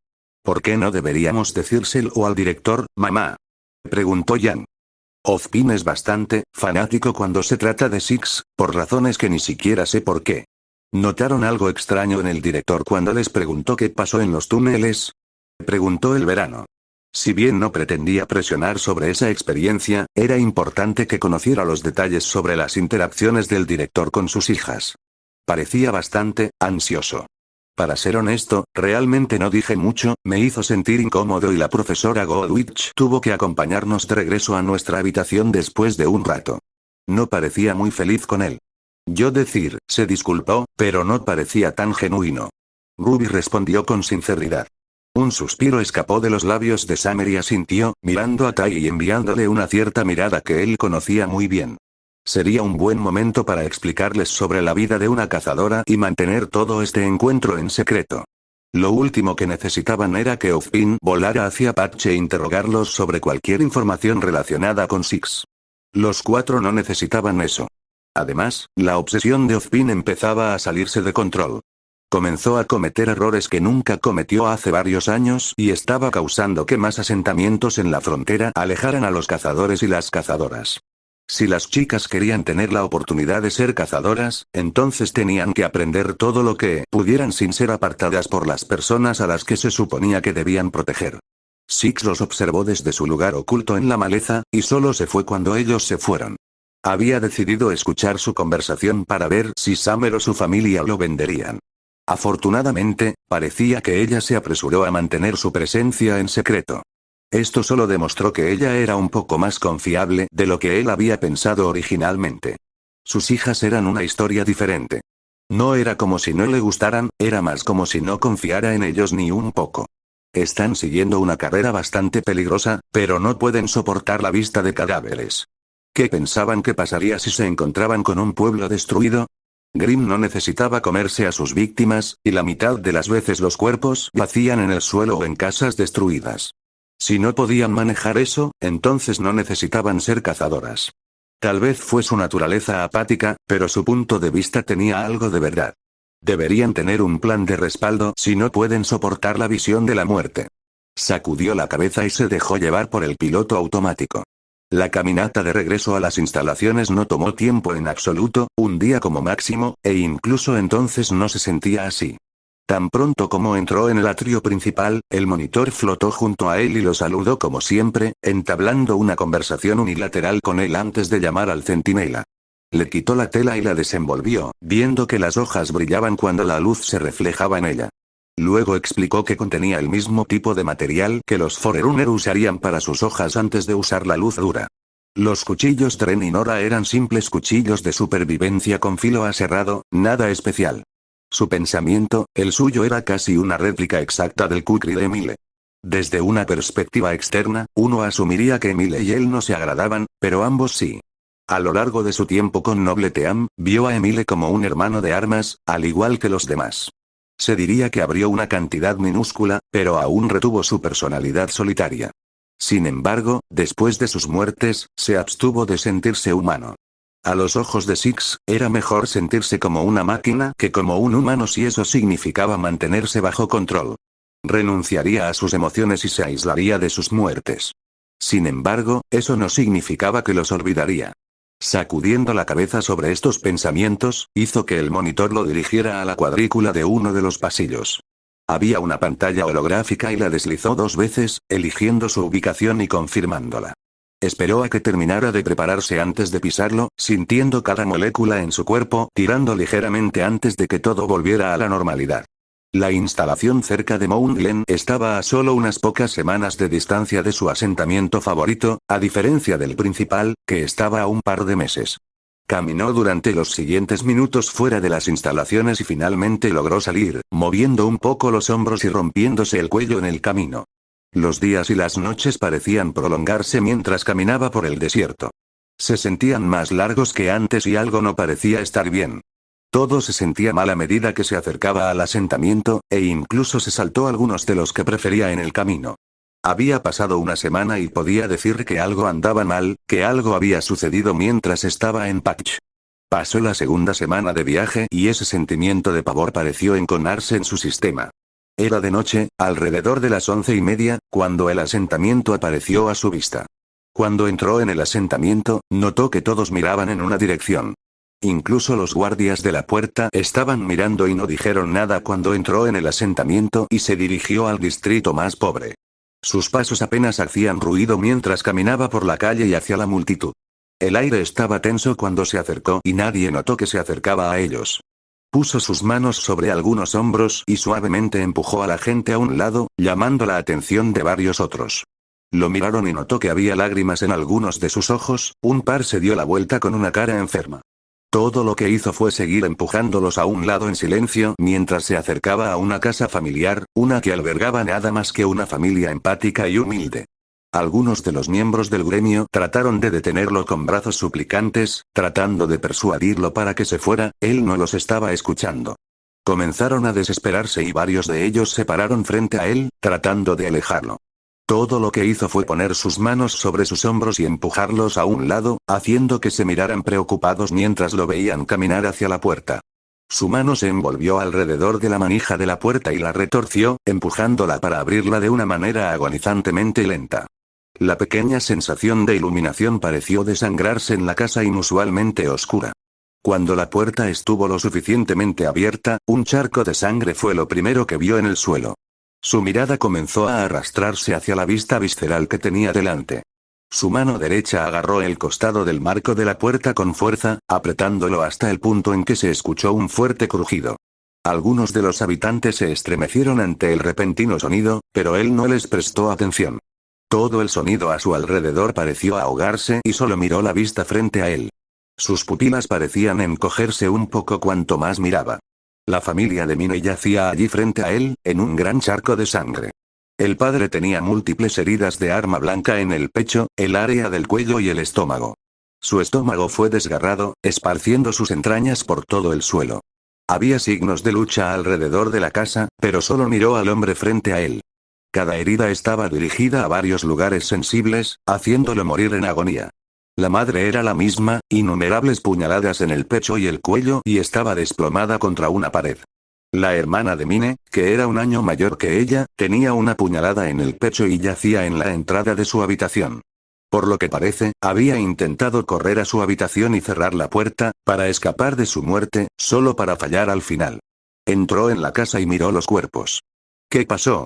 ¿Por qué no deberíamos decírselo al director, mamá? Preguntó Yang. Ozpin es bastante fanático cuando se trata de Six, por razones que ni siquiera sé por qué. ¿Notaron algo extraño en el director cuando les preguntó qué pasó en los túneles? Preguntó el Verano. Si bien no pretendía presionar sobre esa experiencia, era importante que conociera los detalles sobre las interacciones del director con sus hijas. Parecía bastante ansioso. Para ser honesto, realmente no dije mucho, me hizo sentir incómodo y la profesora Goldwich tuvo que acompañarnos de regreso a nuestra habitación después de un rato. No parecía muy feliz con él. Se disculpó, pero no parecía tan genuino. Ruby respondió con sinceridad. Un suspiro escapó de los labios de Summer y asintió, mirando a Tai y enviándole una cierta mirada que él conocía muy bien. Sería un buen momento para explicarles sobre la vida de una cazadora y mantener todo este encuentro en secreto. Lo último que necesitaban era que Ozpin volara hacia Patch e interrogarlos sobre cualquier información relacionada con Six. Los cuatro no necesitaban eso. Además, la obsesión de Ozpin empezaba a salirse de control. Comenzó a cometer errores que nunca cometió hace varios años y estaba causando que más asentamientos en la frontera alejaran a los cazadores y las cazadoras. Si las chicas querían tener la oportunidad de ser cazadoras, entonces tenían que aprender todo lo que pudieran sin ser apartadas por las personas a las que se suponía que debían proteger. Six los observó desde su lugar oculto en la maleza, y solo se fue cuando ellos se fueron. Había decidido escuchar su conversación para ver si Summer o su familia lo venderían. Afortunadamente, parecía que ella se apresuró a mantener su presencia en secreto. Esto solo demostró que ella era un poco más confiable de lo que él había pensado originalmente. Sus hijas eran una historia diferente. No era como si no le gustaran, era más como si no confiara en ellos ni un poco. Están siguiendo una carrera bastante peligrosa, pero no pueden soportar la vista de cadáveres. ¿Qué pensaban que pasaría si se encontraban con un pueblo destruido? Grimm no necesitaba comerse a sus víctimas, y la mitad de las veces los cuerpos yacían en el suelo o en casas destruidas. Si no podían manejar eso, entonces no necesitaban ser cazadoras. Tal vez fue su naturaleza apática, pero su punto de vista tenía algo de verdad. Deberían tener un plan de respaldo si no pueden soportar la visión de la muerte. Sacudió la cabeza y se dejó llevar por el piloto automático. La caminata de regreso a las instalaciones no tomó tiempo en absoluto, un día como máximo, e incluso entonces no se sentía así. Tan pronto como entró en el atrio principal, el monitor flotó junto a él y lo saludó como siempre, entablando una conversación unilateral con él antes de llamar al centinela. Le quitó la tela y la desenvolvió, viendo que las hojas brillaban cuando la luz se reflejaba en ella. Luego explicó que contenía el mismo tipo de material que los Forerunner usarían para sus hojas antes de usar la luz dura. Los cuchillos Dren y Nora eran simples cuchillos de supervivencia con filo aserrado, nada especial. Su pensamiento, el suyo era casi una réplica exacta del Kukri de Emile. Desde una perspectiva externa, uno asumiría que Emile y él no se agradaban, pero ambos sí. A lo largo de su tiempo con Noble Team, vio a Emile como un hermano de armas, al igual que los demás. Se diría que abrió una cantidad minúscula, pero aún retuvo su personalidad solitaria. Sin embargo, después de sus muertes, se abstuvo de sentirse humano. A los ojos de Six, era mejor sentirse como una máquina que como un humano si eso significaba mantenerse bajo control. Renunciaría a sus emociones y se aislaría de sus muertes. Sin embargo, eso no significaba que los olvidaría. Sacudiendo la cabeza sobre estos pensamientos, hizo que el monitor lo dirigiera a la cuadrícula de uno de los pasillos. Había una pantalla holográfica y la deslizó 2 veces, eligiendo su ubicación y confirmándola. Esperó a que terminara de prepararse antes de pisarlo, sintiendo cada molécula en su cuerpo, tirando ligeramente antes de que todo volviera a la normalidad. La instalación cerca de Mount Glen estaba a solo unas pocas semanas de distancia de su asentamiento favorito, a diferencia del principal, que estaba a un par de meses. Caminó durante los siguientes minutos fuera de las instalaciones y finalmente logró salir, moviendo un poco los hombros y rompiéndose el cuello en el camino. Los días y las noches parecían prolongarse mientras caminaba por el desierto. Se sentían más largos que antes y algo no parecía estar bien. Todo se sentía mal a medida que se acercaba al asentamiento, e incluso se saltó algunos de los que prefería en el camino. Había pasado una semana y podía decir que algo andaba mal, que algo había sucedido mientras estaba en Patch. Pasó la segunda semana de viaje y ese sentimiento de pavor pareció enconarse en su sistema. Era de noche, alrededor de las 11:30, cuando el asentamiento apareció a su vista. Cuando entró en el asentamiento, notó que todos miraban en una dirección. Incluso los guardias de la puerta estaban mirando y no dijeron nada cuando entró en el asentamiento y se dirigió al distrito más pobre. Sus pasos apenas hacían ruido mientras caminaba por la calle y hacia la multitud. El aire estaba tenso cuando se acercó y nadie notó que se acercaba a ellos. Puso sus manos sobre algunos hombros y suavemente empujó a la gente a un lado, llamando la atención de varios otros. Lo miraron y notó que había lágrimas en algunos de sus ojos, un par se dio la vuelta con una cara enferma. Todo lo que hizo fue seguir empujándolos a un lado en silencio mientras se acercaba a una casa familiar, una que albergaba nada más que una familia empática y humilde. Algunos de los miembros del gremio trataron de detenerlo con brazos suplicantes, tratando de persuadirlo para que se fuera, él no los estaba escuchando. Comenzaron a desesperarse y varios de ellos se pararon frente a él, tratando de alejarlo. Todo lo que hizo fue poner sus manos sobre sus hombros y empujarlos a un lado, haciendo que se miraran preocupados mientras lo veían caminar hacia la puerta. Su mano se envolvió alrededor de la manija de la puerta y la retorció, empujándola para abrirla de una manera agonizantemente lenta. La pequeña sensación de iluminación pareció desangrarse en la casa inusualmente oscura. Cuando la puerta estuvo lo suficientemente abierta, un charco de sangre fue lo primero que vio en el suelo. Su mirada comenzó a arrastrarse hacia la vista visceral que tenía delante. Su mano derecha agarró el costado del marco de la puerta con fuerza, apretándolo hasta el punto en que se escuchó un fuerte crujido. Algunos de los habitantes se estremecieron ante el repentino sonido, pero él no les prestó atención. Todo el sonido a su alrededor pareció ahogarse y solo miró la vista frente a él. Sus pupilas parecían encogerse un poco cuanto más miraba. La familia de Mine yacía allí frente a él, en un gran charco de sangre. El padre tenía múltiples heridas de arma blanca en el pecho, el área del cuello y el estómago. Su estómago fue desgarrado, esparciendo sus entrañas por todo el suelo. Había signos de lucha alrededor de la casa, pero solo miró al hombre frente a él. Cada herida estaba dirigida a varios lugares sensibles, haciéndolo morir en agonía. La madre era la misma, innumerables puñaladas en el pecho y el cuello y estaba desplomada contra una pared. La hermana de Mine, que era un año mayor que ella, tenía una puñalada en el pecho y yacía en la entrada de su habitación. Por lo que parece, había intentado correr a su habitación y cerrar la puerta, para escapar de su muerte, solo para fallar al final. Entró en la casa y miró los cuerpos. ¿Qué pasó?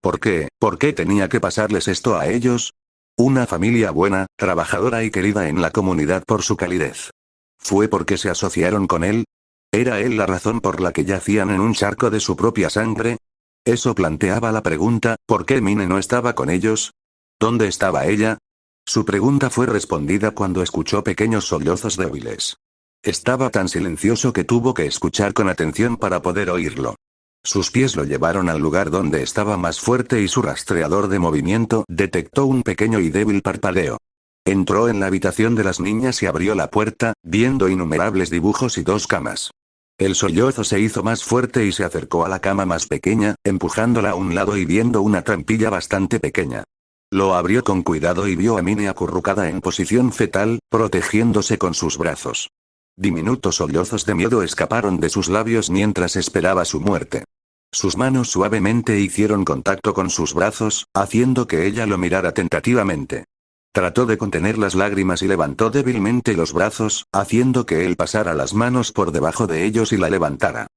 ¿Por qué? ¿Por qué tenía que pasarles esto a ellos? Una familia buena, trabajadora y querida en la comunidad por su calidez. ¿Fue porque se asociaron con él? ¿Era él la razón por la que yacían en un charco de su propia sangre? Eso planteaba la pregunta, ¿por qué Mine no estaba con ellos? ¿Dónde estaba ella? Su pregunta fue respondida cuando escuchó pequeños sollozos débiles. Estaba tan silencioso que tuvo que escuchar con atención para poder oírlo. Sus pies lo llevaron al lugar donde estaba más fuerte y su rastreador de movimiento detectó un pequeño y débil parpadeo. Entró en la habitación de las niñas y abrió la puerta, viendo innumerables dibujos y dos camas. El sollozo se hizo más fuerte y se acercó a la cama más pequeña, empujándola a un lado y viendo una trampilla bastante pequeña. Lo abrió con cuidado y vio a Minnie acurrucada en posición fetal, protegiéndose con sus brazos. Diminutos sollozos de miedo escaparon de sus labios mientras esperaba su muerte. Sus manos suavemente hicieron contacto con sus brazos, haciendo que ella lo mirara tentativamente. Trató de contener las lágrimas y levantó débilmente los brazos, haciendo que él pasara las manos por debajo de ellos y la levantara.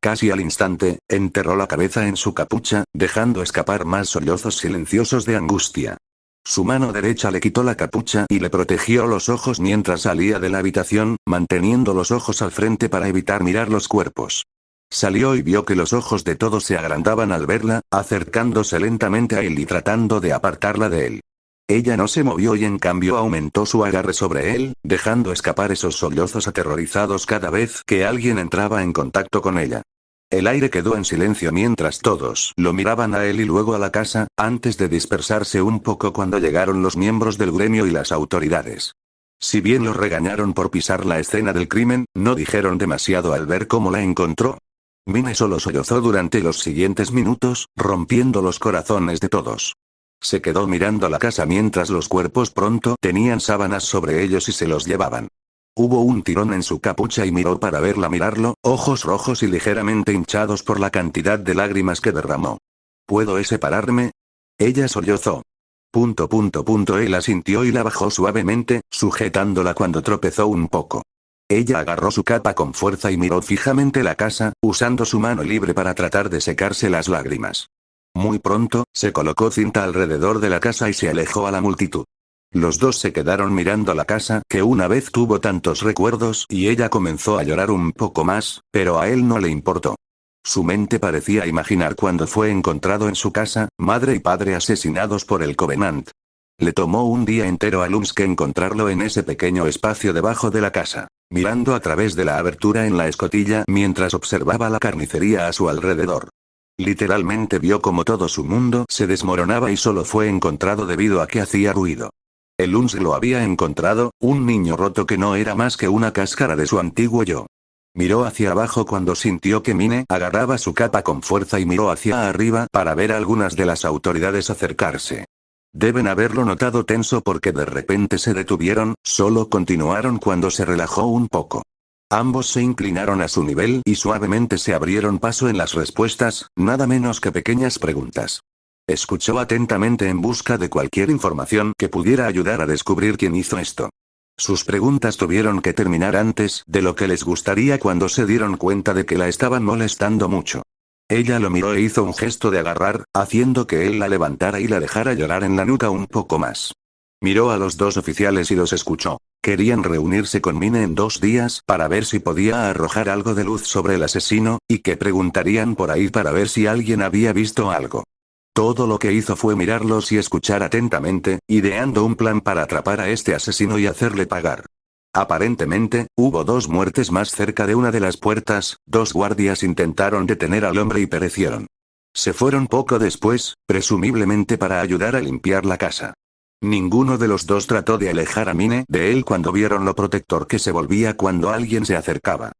Casi al instante, enterró la cabeza en su capucha, dejando escapar más sollozos silenciosos de angustia. Su mano derecha le quitó la capucha y le protegió los ojos mientras salía de la habitación, manteniendo los ojos al frente para evitar mirar los cuerpos. Salió y vio que los ojos de todos se agrandaban al verla, acercándose lentamente a él y tratando de apartarla de él. Ella no se movió y en cambio aumentó su agarre sobre él, dejando escapar esos sollozos aterrorizados cada vez que alguien entraba en contacto con ella. El aire quedó en silencio mientras todos lo miraban a él y luego a la casa, antes de dispersarse un poco cuando llegaron los miembros del gremio y las autoridades. Si bien los regañaron por pisar la escena del crimen, no dijeron demasiado al ver cómo la encontró. Mine solo sollozó durante los siguientes minutos, rompiendo los corazones de todos. Se quedó mirando la casa mientras los cuerpos pronto tenían sábanas sobre ellos y se los llevaban. Hubo un tirón en su capucha y miró para verla mirarlo, ojos rojos y ligeramente hinchados por la cantidad de lágrimas que derramó. ¿Puedo separarme? Ella sollozó. Él asintió y la bajó suavemente, sujetándola cuando tropezó un poco. Ella agarró su capa con fuerza y miró fijamente la casa, usando su mano libre para tratar de secarse las lágrimas. Muy pronto, se colocó cinta alrededor de la casa y se alejó a la multitud. Los dos se quedaron mirando la casa que una vez tuvo tantos recuerdos y ella comenzó a llorar un poco más, pero a él no le importó. Su mente parecía imaginar cuando fue encontrado en su casa, madre y padre asesinados por el Covenant. Le tomó un día entero a Lumsky encontrarlo en ese pequeño espacio debajo de la casa, mirando a través de la abertura en la escotilla mientras observaba la carnicería a su alrededor. Literalmente vio como todo su mundo se desmoronaba y solo fue encontrado debido a que hacía ruido. El Uns lo había encontrado, un niño roto que no era más que una cáscara de su antiguo yo. Miró hacia abajo cuando sintió que Mine agarraba su capa con fuerza y miró hacia arriba para ver a algunas de las autoridades acercarse. Deben haberlo notado tenso porque de repente se detuvieron, solo continuaron cuando se relajó un poco. Ambos se inclinaron a su nivel y suavemente se abrieron paso en las respuestas, nada menos que pequeñas preguntas. Escuchó atentamente en busca de cualquier información que pudiera ayudar a descubrir quién hizo esto. Sus preguntas tuvieron que terminar antes de lo que les gustaría cuando se dieron cuenta de que la estaban molestando mucho. Ella lo miró e hizo un gesto de agarrar, haciendo que él la levantara y la dejara llorar en la nuca un poco más. Miró a los dos oficiales y los escuchó. Querían reunirse con Mine en 2 días para ver si podía arrojar algo de luz sobre el asesino, y que preguntarían por ahí para ver si alguien había visto algo. Todo lo que hizo fue mirarlos y escuchar atentamente, ideando un plan para atrapar a este asesino y hacerle pagar. Aparentemente, hubo 2 muertes más cerca de una de las puertas, 2 guardias intentaron detener al hombre y perecieron. Se fueron poco después, presumiblemente para ayudar a limpiar la casa. Ninguno de los dos trató de alejar a Mine de él cuando vieron lo protector que se volvía cuando alguien se acercaba.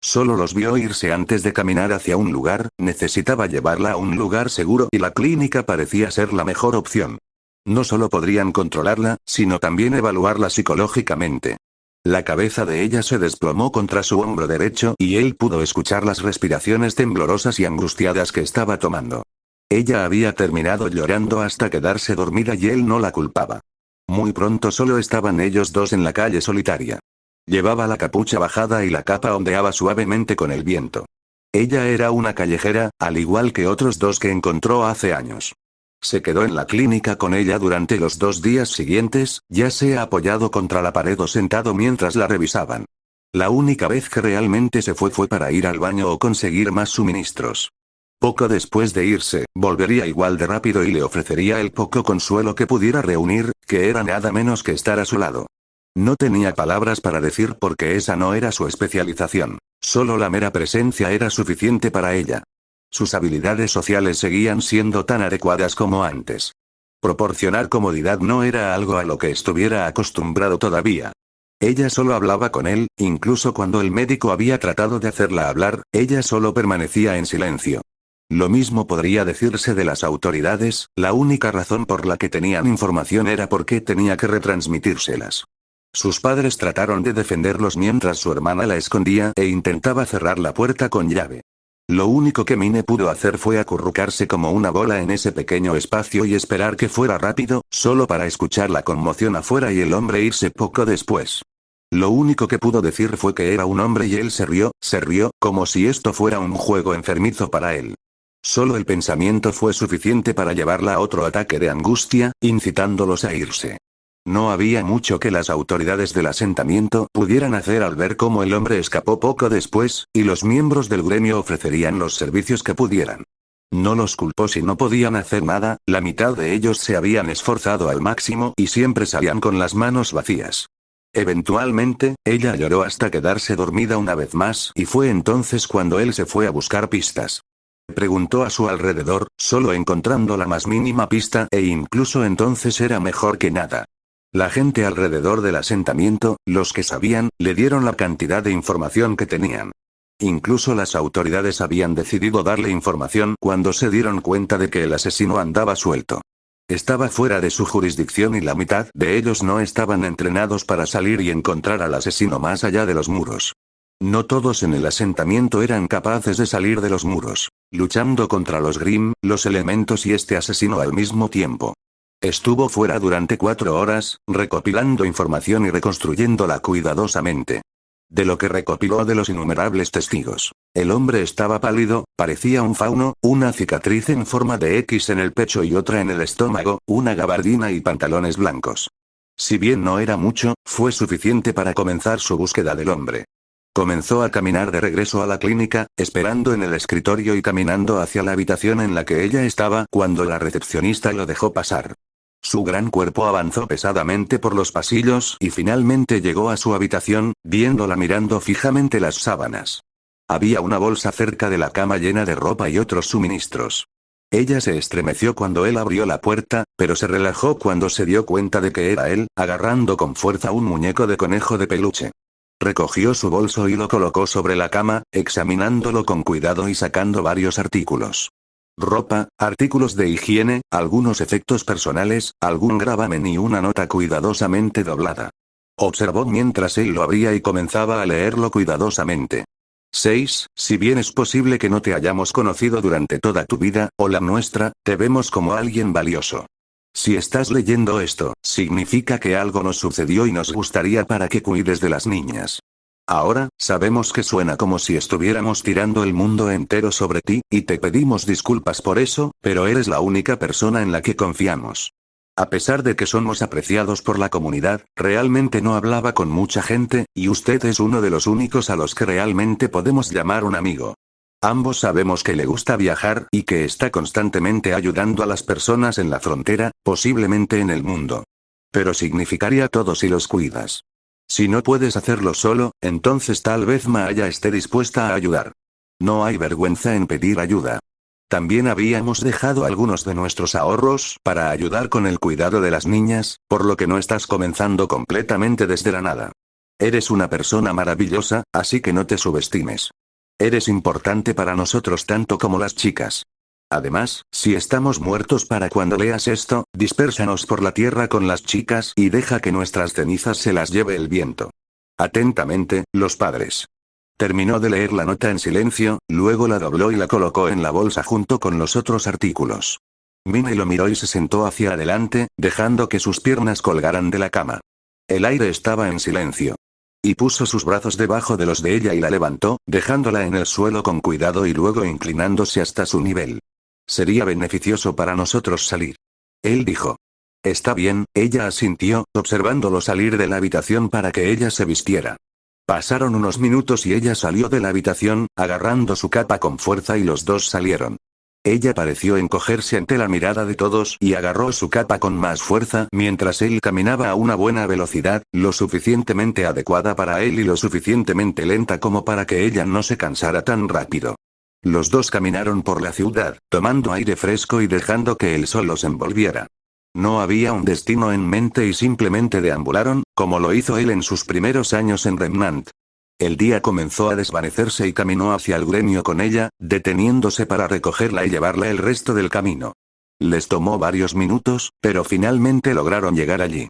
Solo los vio irse antes de caminar hacia un lugar, necesitaba llevarla a un lugar seguro y la clínica parecía ser la mejor opción. No solo podrían controlarla, sino también evaluarla psicológicamente. La cabeza de ella se desplomó contra su hombro derecho y él pudo escuchar las respiraciones temblorosas y angustiadas que estaba tomando. Ella había terminado llorando hasta quedarse dormida y él no la culpaba. Muy pronto solo estaban ellos dos en la calle solitaria. Llevaba la capucha bajada y la capa ondeaba suavemente con el viento. Ella era una callejera, al igual que otros dos que encontró hace años. Se quedó en la clínica con ella durante los 2 días siguientes, ya sea apoyado contra la pared o sentado mientras la revisaban. La única vez que realmente se fue para ir al baño o conseguir más suministros. Poco después de irse, volvería igual de rápido y le ofrecería el poco consuelo que pudiera reunir, que era nada menos que estar a su lado. No tenía palabras para decir porque esa no era su especialización. Solo la mera presencia era suficiente para ella. Sus habilidades sociales seguían siendo tan adecuadas como antes. Proporcionar comodidad no era algo a lo que estuviera acostumbrado todavía. Ella solo hablaba con él, incluso cuando el médico había tratado de hacerla hablar, ella solo permanecía en silencio. Lo mismo podría decirse de las autoridades, la única razón por la que tenían información era porque tenía que retransmitírselas. Sus padres trataron de defenderlos mientras su hermana la escondía e intentaba cerrar la puerta con llave. Lo único que Mine pudo hacer fue acurrucarse como una bola en ese pequeño espacio y esperar que fuera rápido, solo para escuchar la conmoción afuera y el hombre irse poco después. Lo único que pudo decir fue que era un hombre y él se rió, como si esto fuera un juego enfermizo para él. Solo el pensamiento fue suficiente para llevarla a otro ataque de angustia, incitándolos a irse. No había mucho que las autoridades del asentamiento pudieran hacer al ver cómo el hombre escapó poco después, y los miembros del gremio ofrecerían los servicios que pudieran. No los culpó si no podían hacer nada, la mitad de ellos se habían esforzado al máximo y siempre salían con las manos vacías. Eventualmente, ella lloró hasta quedarse dormida una vez más y fue entonces cuando él se fue a buscar pistas. Preguntó a su alrededor, solo encontrando la más mínima pista e incluso entonces era mejor que nada. La gente alrededor del asentamiento, los que sabían, le dieron la cantidad de información que tenían. Incluso las autoridades habían decidido darle información cuando se dieron cuenta de que el asesino andaba suelto. Estaba fuera de su jurisdicción y la mitad de ellos no estaban entrenados para salir y encontrar al asesino más allá de los muros. No todos en el asentamiento eran capaces de salir de los muros, luchando contra los Grimm, los elementos y este asesino al mismo tiempo. Estuvo fuera durante 4 horas, recopilando información y reconstruyéndola cuidadosamente. De lo que recopiló de los innumerables testigos. El hombre estaba pálido, parecía un fauno, una cicatriz en forma de X en el pecho y otra en el estómago, una gabardina y pantalones blancos. Si bien no era mucho, fue suficiente para comenzar su búsqueda del hombre. Comenzó a caminar de regreso a la clínica, esperando en el escritorio y caminando hacia la habitación en la que ella estaba cuando la recepcionista lo dejó pasar. Su gran cuerpo avanzó pesadamente por los pasillos y finalmente llegó a su habitación, viéndola mirando fijamente las sábanas. Había una bolsa cerca de la cama llena de ropa y otros suministros. Ella se estremeció cuando él abrió la puerta, pero se relajó cuando se dio cuenta de que era él, agarrando con fuerza un muñeco de conejo de peluche. Recogió su bolso y lo colocó sobre la cama, examinándolo con cuidado y sacando varios artículos. Ropa, artículos de higiene, algunos efectos personales, algún gravamen y una nota cuidadosamente doblada. Observó mientras él lo abría y comenzaba a leerlo cuidadosamente. 6. Si bien es posible que no te hayamos conocido durante toda tu vida, o la nuestra, te vemos como alguien valioso. Si estás leyendo esto, significa que algo nos sucedió y nos gustaría para que cuides de las niñas. Ahora, sabemos que suena como si estuviéramos tirando el mundo entero sobre ti, y te pedimos disculpas por eso, pero eres la única persona en la que confiamos. A pesar de que somos apreciados por la comunidad, realmente no hablaba con mucha gente, y usted es uno de los únicos a los que realmente podemos llamar un amigo. Ambos sabemos que le gusta viajar y que está constantemente ayudando a las personas en la frontera, posiblemente en el mundo. Pero significaría todo si los cuidas. Si no puedes hacerlo solo, entonces tal vez Maya esté dispuesta a ayudar. No hay vergüenza en pedir ayuda. También habíamos dejado algunos de nuestros ahorros para ayudar con el cuidado de las niñas, por lo que no estás comenzando completamente desde la nada. Eres una persona maravillosa, así que no te subestimes. Eres importante para nosotros tanto como las chicas. Además, si estamos muertos para cuando leas esto, dispérsanos por la tierra con las chicas y deja que nuestras cenizas se las lleve el viento. Atentamente, los padres. Terminó de leer la nota en silencio, luego la dobló y la colocó en la bolsa junto con los otros artículos. Minnie lo miró y se sentó hacia adelante, dejando que sus piernas colgaran de la cama. El aire estaba en silencio. Y puso sus brazos debajo de los de ella y la levantó, dejándola en el suelo con cuidado y luego inclinándose hasta su nivel. Sería beneficioso para nosotros salir. Él dijo. Está bien, ella asintió, observándolo salir de la habitación para que ella se vistiera. Pasaron unos minutos y ella salió de la habitación, agarrando su capa con fuerza y los dos salieron. Ella pareció encogerse ante la mirada de todos y agarró su capa con más fuerza mientras él caminaba a una buena velocidad, lo suficientemente adecuada para él y lo suficientemente lenta como para que ella no se cansara tan rápido. Los dos caminaron por la ciudad, tomando aire fresco y dejando que el sol los envolviera. No había un destino en mente y simplemente deambularon, como lo hizo él en sus primeros años en Remnant. El día comenzó a desvanecerse y caminó hacia el gremio con ella, deteniéndose para recogerla y llevarla el resto del camino. Les tomó varios minutos, pero finalmente lograron llegar allí.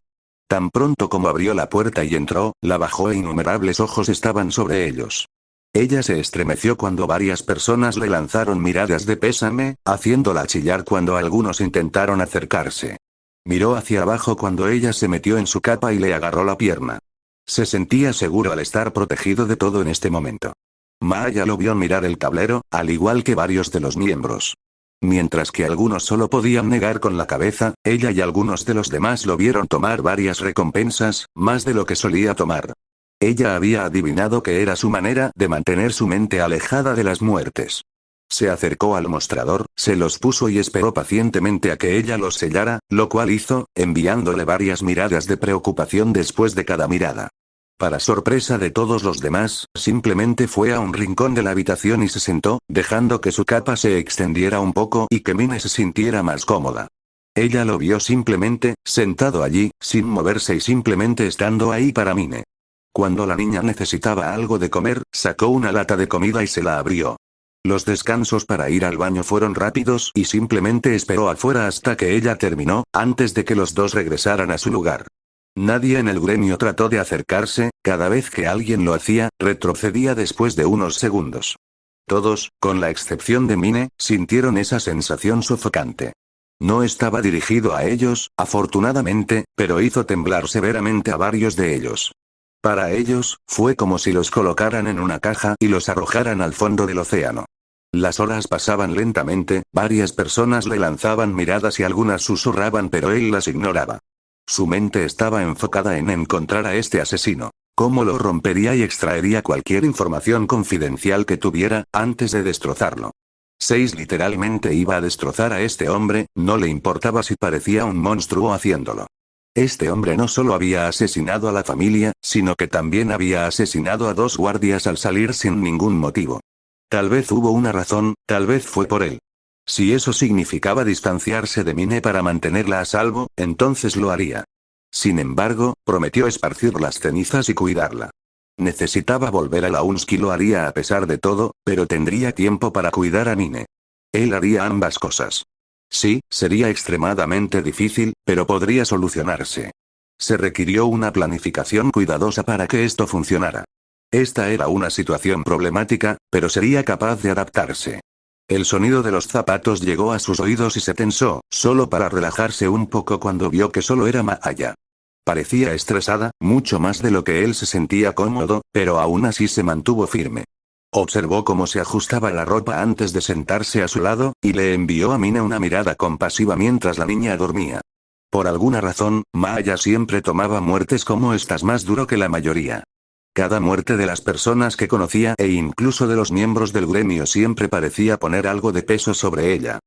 Tan pronto como abrió la puerta y entró, la bajó e innumerables ojos estaban sobre ellos. Ella se estremeció cuando varias personas le lanzaron miradas de pésame, haciéndola chillar cuando algunos intentaron acercarse. Miró hacia abajo cuando ella se metió en su capa y le agarró la pierna. Se sentía seguro al estar protegido de todo en este momento. Maya lo vio mirar el tablero, al igual que varios de los miembros. Mientras que algunos solo podían negar con la cabeza, ella y algunos de los demás lo vieron tomar varias recompensas, más de lo que solía tomar. Ella había adivinado que era su manera de mantener su mente alejada de las muertes. Se acercó al mostrador, se los puso y esperó pacientemente a que ella los sellara, lo cual hizo, enviándole varias miradas de preocupación después de cada mirada. Para sorpresa de todos los demás, simplemente fue a un rincón de la habitación y se sentó, dejando que su capa se extendiera un poco y que Mine se sintiera más cómoda. Ella lo vio simplemente, sentado allí, sin moverse y simplemente estando ahí para Mine. Cuando la niña necesitaba algo de comer, sacó una lata de comida y se la abrió. Los descansos para ir al baño fueron rápidos y simplemente esperó afuera hasta que ella terminó, antes de que los dos regresaran a su lugar. Nadie en el gremio trató de acercarse, cada vez que alguien lo hacía, retrocedía después de unos segundos. Todos, con la excepción de Mine, sintieron esa sensación sofocante. No estaba dirigido a ellos, afortunadamente, pero hizo temblar severamente a varios de ellos. Para ellos, fue como si los colocaran en una caja y los arrojaran al fondo del océano. Las horas pasaban lentamente, varias personas le lanzaban miradas y algunas susurraban pero él las ignoraba. Su mente estaba enfocada en encontrar a este asesino. Cómo lo rompería y extraería cualquier información confidencial que tuviera, antes de destrozarlo. 6 literalmente iba a destrozar a este hombre, no le importaba si parecía un monstruo haciéndolo. Este hombre no solo había asesinado a la familia, sino que también había asesinado a 2 guardias al salir sin ningún motivo. Tal vez hubo una razón, tal vez fue por él. Si eso significaba distanciarse de Mine para mantenerla a salvo, entonces lo haría. Sin embargo, prometió esparcir las cenizas y cuidarla. Necesitaba volver a Launski, lo haría a pesar de todo, pero tendría tiempo para cuidar a Mine. Él haría ambas cosas. Sí, sería extremadamente difícil, pero podría solucionarse. Se requirió una planificación cuidadosa para que esto funcionara. Esta era una situación problemática, pero sería capaz de adaptarse. El sonido de los zapatos llegó a sus oídos y se tensó, solo para relajarse un poco cuando vio que solo era Maya. Parecía estresada, mucho más de lo que él se sentía cómodo, pero aún así se mantuvo firme. Observó cómo se ajustaba la ropa antes de sentarse a su lado, y le envió a Mine una mirada compasiva mientras la niña dormía. Por alguna razón, Maya siempre tomaba muertes como estas más duro que la mayoría. Cada muerte de las personas que conocía e incluso de los miembros del gremio siempre parecía poner algo de peso sobre ella.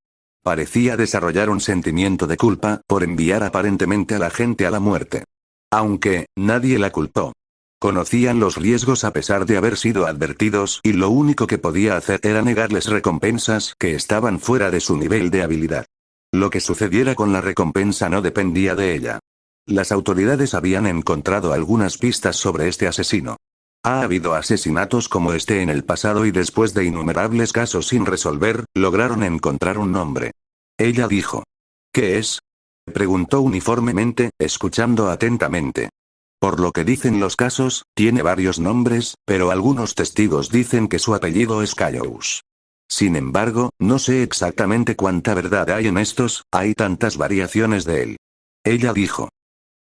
Parecía desarrollar un sentimiento de culpa por enviar aparentemente a la gente a la muerte. Aunque, nadie la culpó. Conocían los riesgos a pesar de haber sido advertidos y lo único que podía hacer era negarles recompensas que estaban fuera de su nivel de habilidad. Lo que sucediera con la recompensa no dependía de ella. Las autoridades habían encontrado algunas pistas sobre este asesino. Ha habido asesinatos como este en el pasado y después de innumerables casos sin resolver, lograron encontrar un nombre. Ella dijo. ¿Qué es? Preguntó uniformemente, escuchando atentamente. Por lo que dicen los casos, tiene varios nombres, pero algunos testigos dicen que su apellido es Callous. Sin embargo, no sé exactamente cuánta verdad hay en estos, hay tantas variaciones de él. Ella dijo.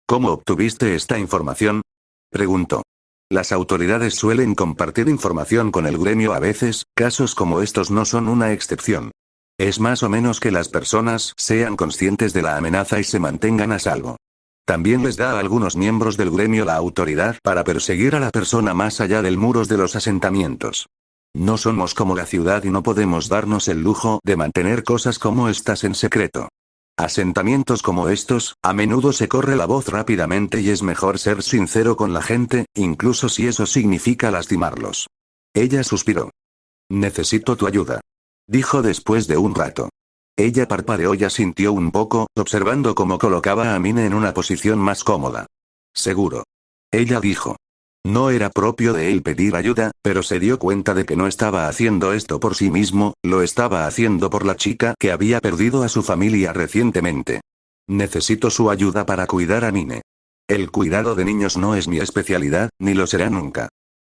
¿Cómo obtuviste esta información? Preguntó. Las autoridades suelen compartir información con el gremio a veces, casos como estos no son una excepción. Es más o menos que las personas sean conscientes de la amenaza y se mantengan a salvo. También les da a algunos miembros del gremio la autoridad para perseguir a la persona más allá del muros de los asentamientos. No somos como la ciudad y no podemos darnos el lujo de mantener cosas como estas en secreto. Asentamientos como estos, a menudo se corre la voz rápidamente y es mejor ser sincero con la gente, incluso si eso significa lastimarlos. Ella suspiró. Necesito tu ayuda, dijo después de un rato. Ella parpadeó y asintió un poco, observando cómo colocaba a Mine en una posición más cómoda. Seguro. Ella dijo. No era propio de él pedir ayuda, pero se dio cuenta de que no estaba haciendo esto por sí mismo, lo estaba haciendo por la chica que había perdido a su familia recientemente. Necesito su ayuda para cuidar a Mine. El cuidado de niños no es mi especialidad, ni lo será nunca.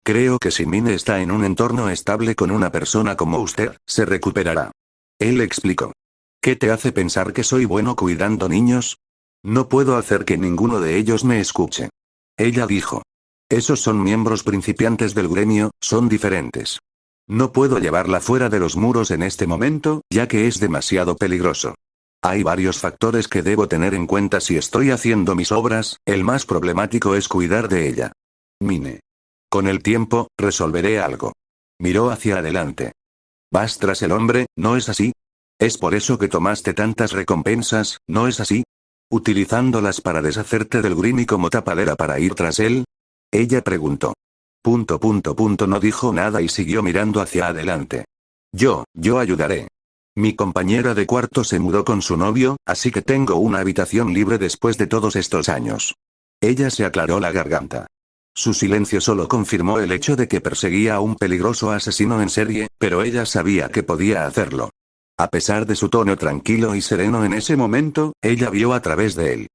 Creo que si Mine está en un entorno estable con una persona como usted, se recuperará. Él explicó. ¿Qué te hace pensar que soy bueno cuidando niños? No puedo hacer que ninguno de ellos me escuche. Ella dijo. Esos son miembros principiantes del gremio, son diferentes. No puedo llevarla fuera de los muros en este momento, ya que es demasiado peligroso. Hay varios factores que debo tener en cuenta si estoy haciendo mis obras, el más problemático es cuidar de ella. Mine. Con el tiempo, resolveré algo. Miró hacia adelante. Vas tras el hombre, ¿no es así? Es por eso que tomaste tantas recompensas, ¿no es así? Utilizándolas para deshacerte del Grimmy como tapadera para ir tras él. Ella preguntó. No dijo nada y siguió mirando hacia adelante. Yo ayudaré. Mi compañera de cuarto se mudó con su novio, así que tengo una habitación libre después de todos estos años. Ella se aclaró la garganta. Su silencio solo confirmó el hecho de que perseguía a un peligroso asesino en serie, pero ella sabía que podía hacerlo. A pesar de su tono tranquilo y sereno en ese momento, ella vio a través de él.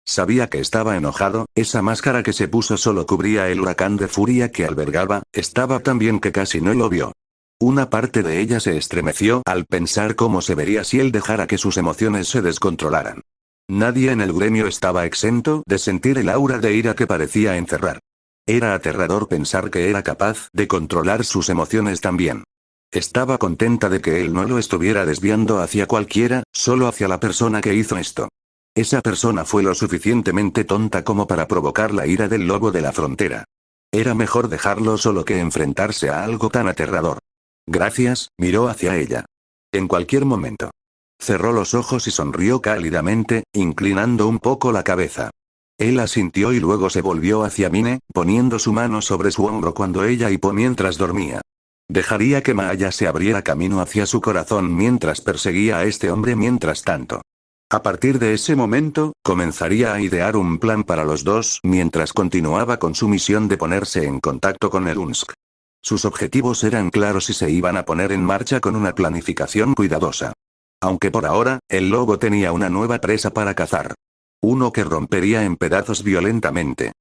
Sabía que estaba enojado, esa máscara que se puso solo cubría el huracán de furia que albergaba, estaba tan bien que casi no lo vio. Una parte de ella se estremeció al pensar cómo se vería si él dejara que sus emociones se descontrolaran. Nadie en el gremio estaba exento de sentir el aura de ira que parecía encerrar. Era aterrador pensar que era capaz de controlar sus emociones también. Estaba contenta de que él no lo estuviera desviando hacia cualquiera, solo hacia la persona que hizo esto. Esa persona fue lo suficientemente tonta como para provocar la ira del lobo de la frontera. Era mejor dejarlo solo que enfrentarse a algo tan aterrador. Gracias, miró hacia ella. En cualquier momento. Cerró los ojos y sonrió cálidamente, inclinando un poco la cabeza. Él asintió y luego se volvió hacia Mine, poniendo su mano sobre su hombro cuando ella hipó mientras dormía. Dejaría que Maya se abriera camino hacia su corazón mientras perseguía a este hombre mientras tanto. A partir de ese momento, comenzaría a idear un plan para los dos mientras continuaba con su misión de ponerse en contacto con el Unsk. Sus objetivos eran claros y se iban a poner en marcha con una planificación cuidadosa. Aunque por ahora, el lobo tenía una nueva presa para cazar. Uno que rompería en pedazos violentamente.